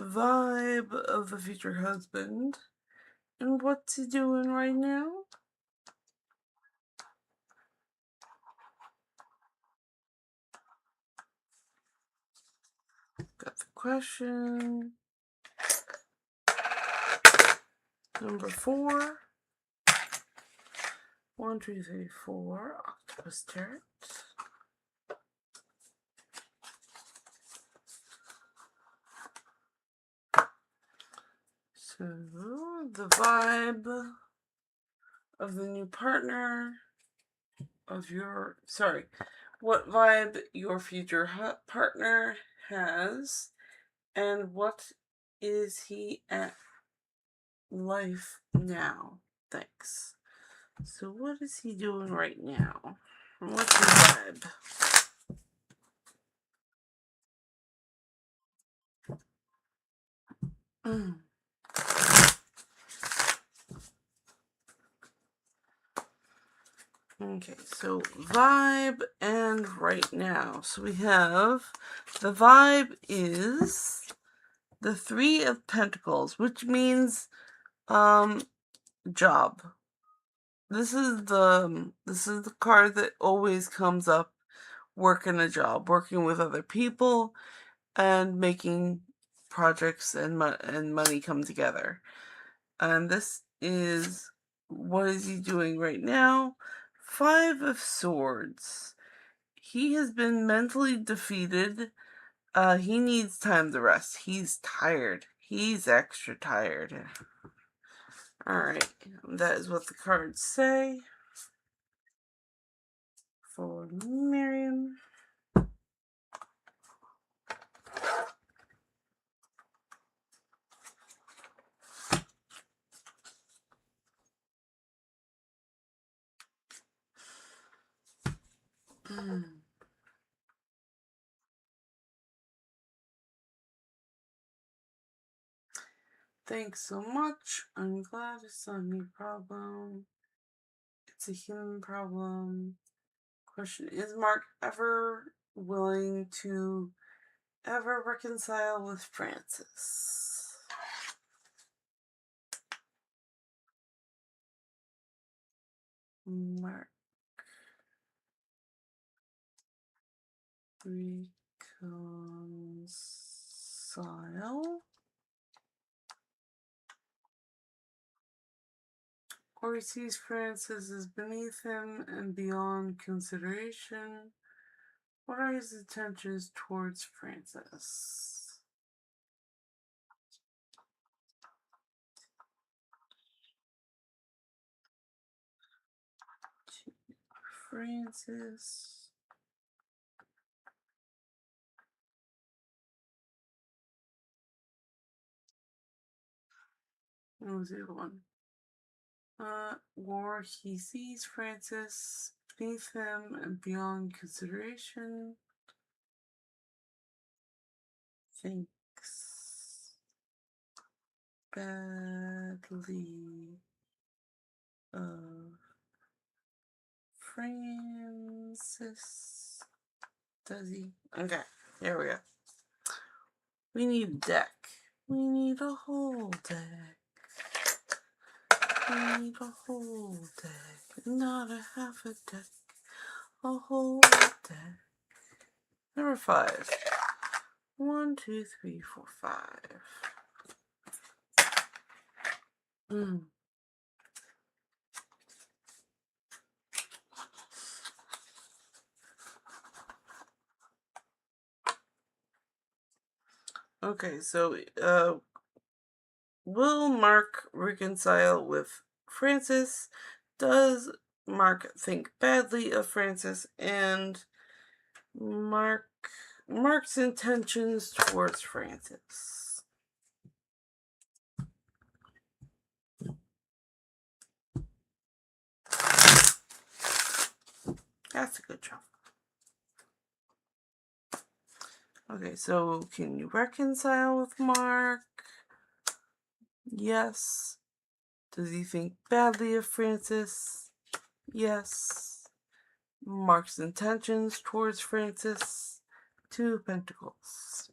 vibe of the future husband, and what's he doing right now? Got the question. Number 4. 1, 2, 3, 4. Octopus turret. So the vibe of the new partner of your what vibe your future partner has, and what is he at life now? Thanks. So what is he doing right now? What's his vibe? Okay, so vibe and right now. So we have the vibe is the 3 of Pentacles, which means job. This is the card that always comes up. Working a job, working with other people, and making projects and money come together. And this is, what is he doing right now? 5 of Swords. He has been mentally defeated. He needs time to rest. He's tired. He's extra tired. Alright, that is what the cards say for Miriam. Thanks so much. I'm glad it's not me problem. It's a human problem. Question, is Mark ever willing to ever reconcile with Francis? Mark reconcile or he sees Francis as beneath him and beyond consideration. What are his intentions towards Francis? Francis. What was the other one? Or he sees Francis beneath him and beyond consideration. Thinks badly of Francis. Does he? Okay, there we go. We need a deck. We need a whole deck. We need a whole deck. Not a half a deck. A whole deck. Number 5. 1, 2, 3, 4, 5. Okay, so will Mark reconcile with Francis? Does Mark think badly of Francis? And Mark's intentions towards Francis. That's a good job. Okay, so can you reconcile with Mark? Yes. Does he think badly of Francis? Yes. Mark's intentions towards Francis? 2 of Pentacles.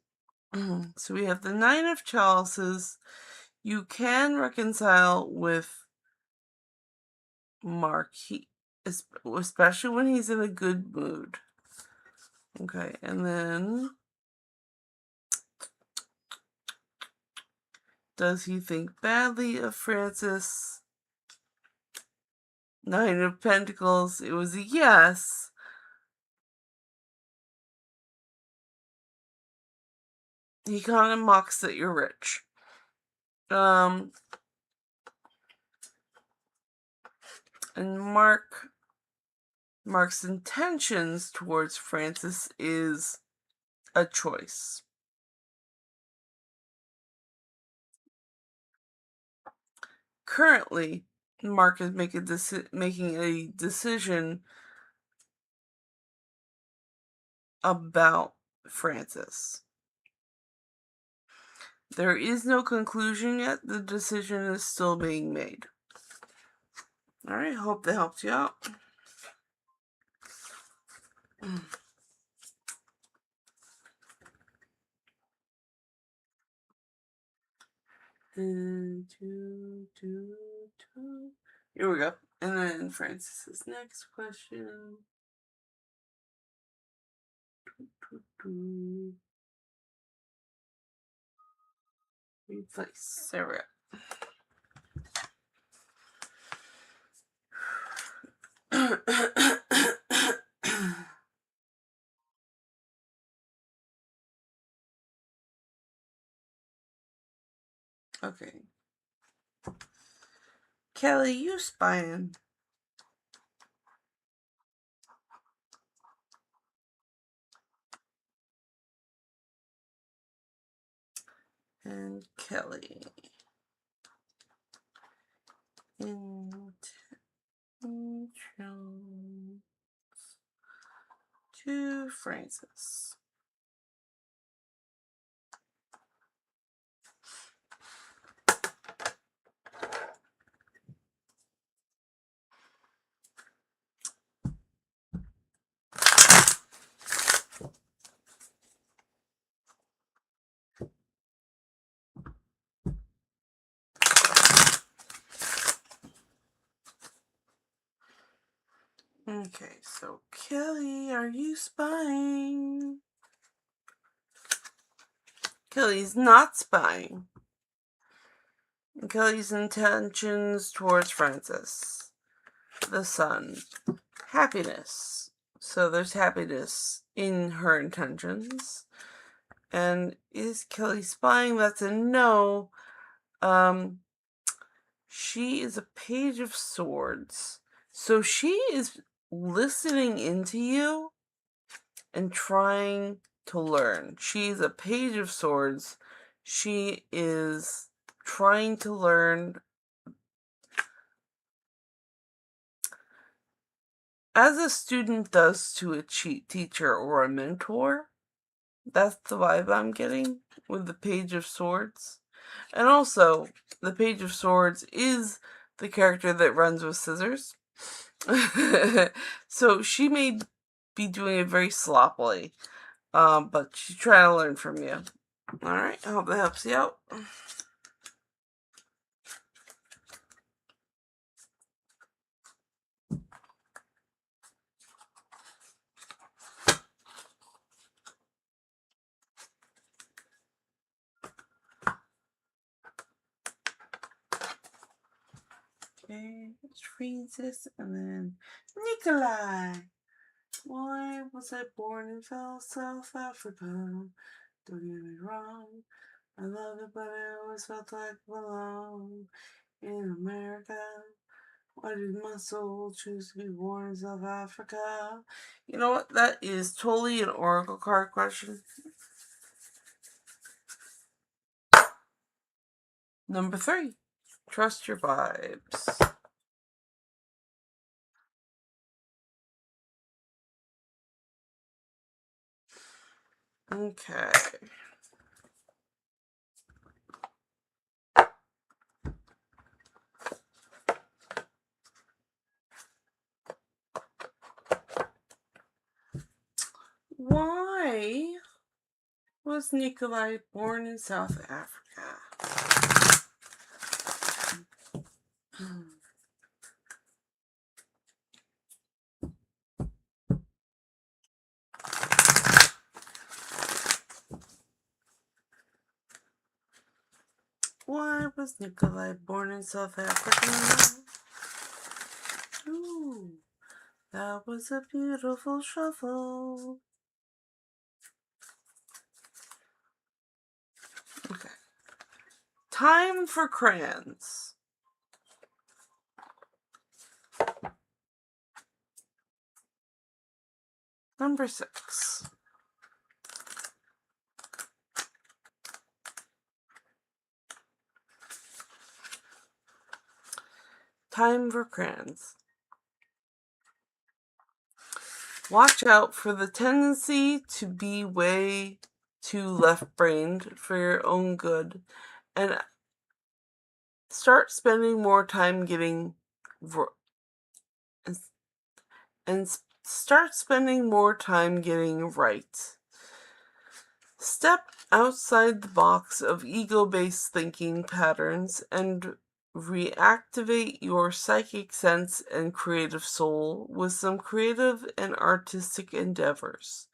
So we have the 9 of Chalices. You can reconcile with Mark, especially when he's in a good mood. Okay, and then does he think badly of Francis? 9 of Pentacles. It was a yes. He kind of mocks that you're rich. And Mark's intentions towards Francis is a choice. Currently, Mark is making a decision about Francis. There is no conclusion yet. The decision is still being made. Alright, hope that helped you out. Here we go. And then Francis's next question. Replace. There we go. Okay. Kelly, you spying. And Kelly. Intentions to Francis. Okay, so Kelly, are you spying? Kelly's not spying. Kelly's intentions towards Francis. The Sun. Happiness. So there's happiness in her intentions. And is Kelly spying? That's a no. She is a Page of Swords. So she is listening into you and trying to learn. She's a Page of Swords. She is trying to learn as a student does to a teacher or a mentor. That's the vibe I'm getting with the Page of Swords. And also, the Page of Swords is the character that runs with scissors. So she may be doing it very sloppily. But she's trying to learn from you. Alright, I hope that helps you out. Okay, it's Francis and then Nikolai. Why was I born in South Africa? Don't get me wrong. I love it, but I always felt like I belong in America. Why did my soul choose to be born in South Africa? You know what? That is totally an oracle card question. Number 3. Trust your vibes. Okay. Why was Nikolai born in South Africa? Why was Nikolai born in South Africa? Ooh, that was a beautiful shuffle. Okay. Time for crayons. Number 6. Time for crayons. Watch out for the tendency to be way too left-brained for your own good, and start spending more time getting right. Step outside the box of ego-based thinking patterns and reactivate your psychic sense and creative soul with some creative and artistic endeavors.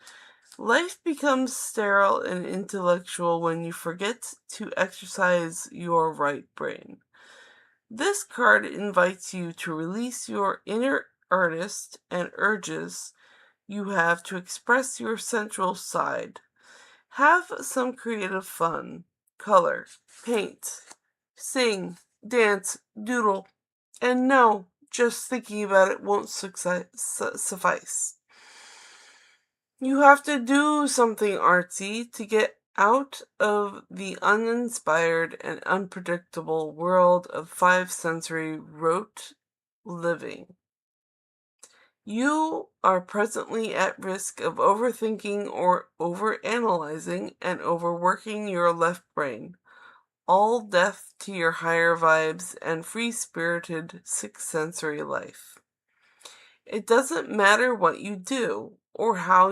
Life becomes sterile and intellectual when you forget to exercise your right brain. This card invites you to release your inner artist and urges you have to express your central side. Have some creative fun. Color, paint, sing, dance, doodle. And no, just thinking about it won't suffice. You have to do something artsy to get out of the uninspired and unpredictable world of 5-sensory rote living. You are presently at risk of overthinking or overanalyzing and overworking your left brain. All death to your higher vibes and free-spirited 6-sensory life. It doesn't matter what you do or how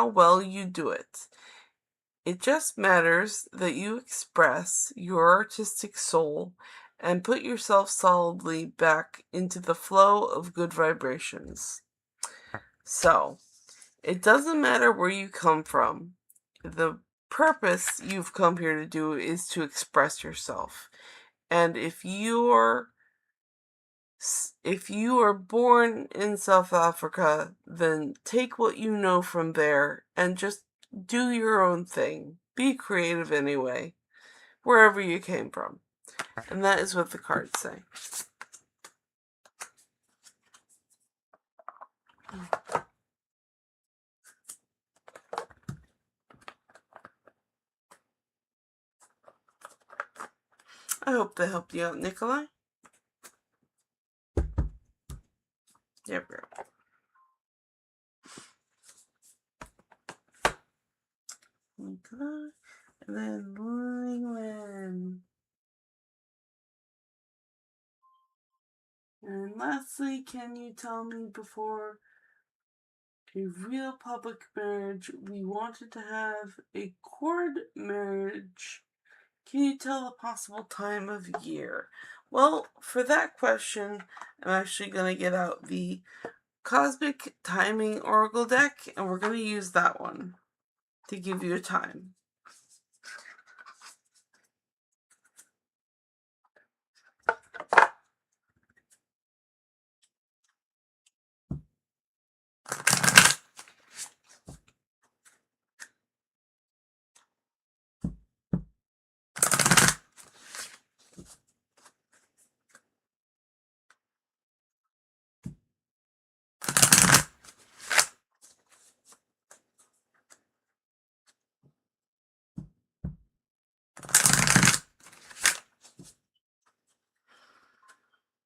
well you do it. It just matters that you express your artistic soul and put yourself solidly back into the flow of good vibrations. So, it doesn't matter where you come from. The purpose you've come here to do is to express yourself. And if you are born in South Africa, then take what you know from there and just do your own thing. Be creative anyway, wherever you came from. And that is what the cards say. I hope that helped you out, Nikolai. There we go. Nikolai, and then Lingwen. And lastly, can you tell me, before a real public marriage, we wanted to have a court marriage, can you tell the possible time of year? Well, for that question, I'm actually going to get out the Cosmic Timing Oracle deck, and we're going to use that one to give you a time.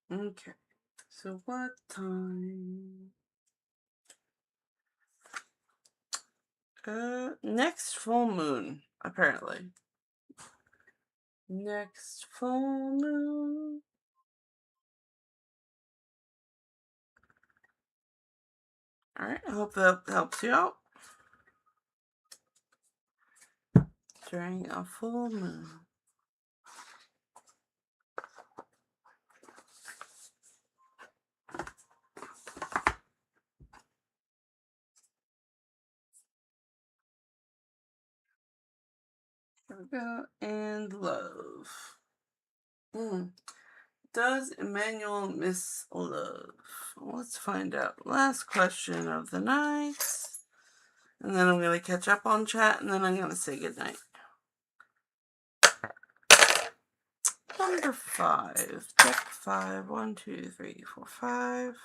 Okay, so what time? Next full moon, apparently. Next full moon. Alright, I hope that helps you out. During a full moon. Here we go. And love. Does Emmanuel miss love? Let's find out. Last question of the night. And then I'm going to catch up on chat, and then I'm going to say goodnight. Number 5. Deck 5. 1, 2, 3, 4, 5.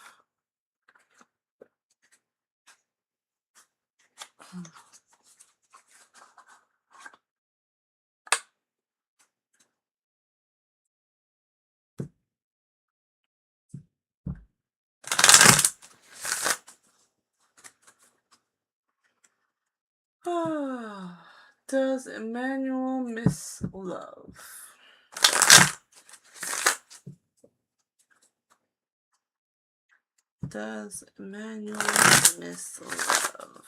Does Emmanuel miss love? Does Emmanuel miss love?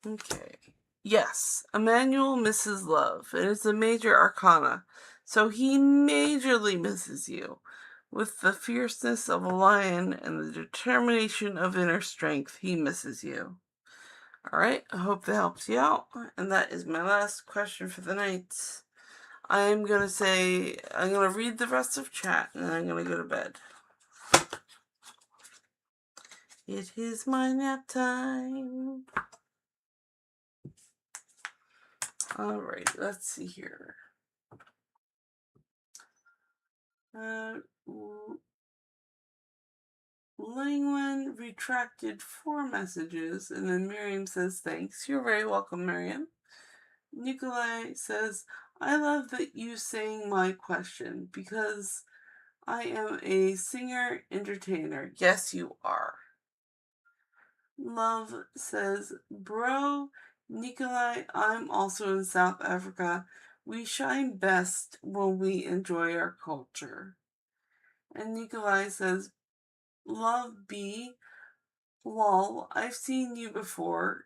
Okay. Yes, Emmanuel misses love. It is a major arcana. So he majorly misses you. With the fierceness of a lion and the determination of inner strength, he misses you. Alright, I hope that helps you out. And that is my last question for the night. I'm going to read the rest of chat, and then I'm going to go to bed. It is my nap time. Alright, let's see here. Lingwen retracted 4 messages, and then Miriam says, thanks. You're very welcome, Miriam. Nikolai says, I love that you sang my question, because I am a singer-entertainer. Yes, you are. Love says, bro, Nikolai, I'm also in South Africa. We shine best when we enjoy our culture. And Nikolai says, love B, lol, I've seen you before,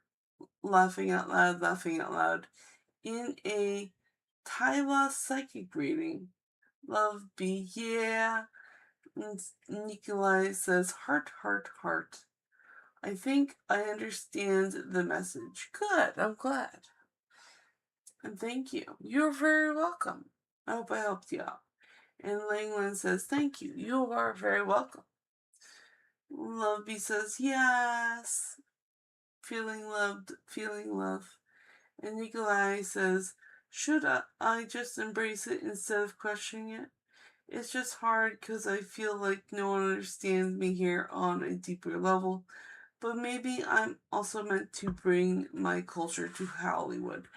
laughing out loud, in a Tyla psychic reading. Love B, yeah. And Nikolai says, heart, heart, heart. I think I understand the message. Good, I'm glad. And thank you. You're very welcome. I hope I helped you out. And Langland says, thank you. You are very welcome. Loveby says, yes. Feeling loved, feeling love. And Nikolai says, should I just embrace it instead of questioning it? It's just hard because I feel like no one understands me here on a deeper level. But maybe I'm also meant to bring my culture to Hollywood.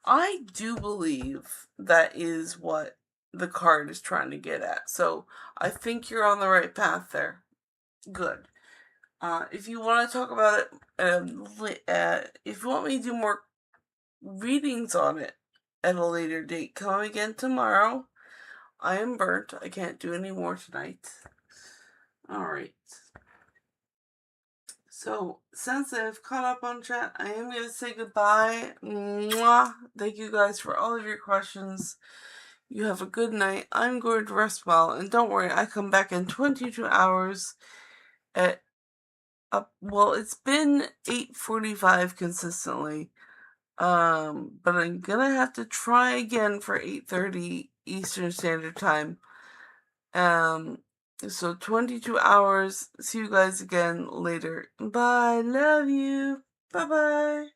I do believe that is what the card is trying to get at. So I think you're on the right path there. Good. If you want to talk about it, if you want me to do more readings on it at a later date, come again tomorrow. I am burnt. I can't do any more tonight. Alright. So, since I've caught up on chat, I am going to say goodbye. Mwah. Thank you guys for all of your questions. You have a good night. I'm going to rest well. And don't worry, I come back in 22 hours at well, it's been 8:45 consistently. But I'm gonna have to try again for 8:30 Eastern Standard Time. So 22 hours. See you guys again later. Bye. Love you. Bye-bye.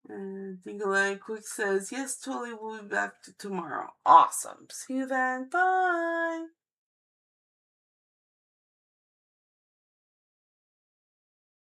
And Dingle Quick says, yes, totally, we'll be back tomorrow. Awesome. See you then. Bye.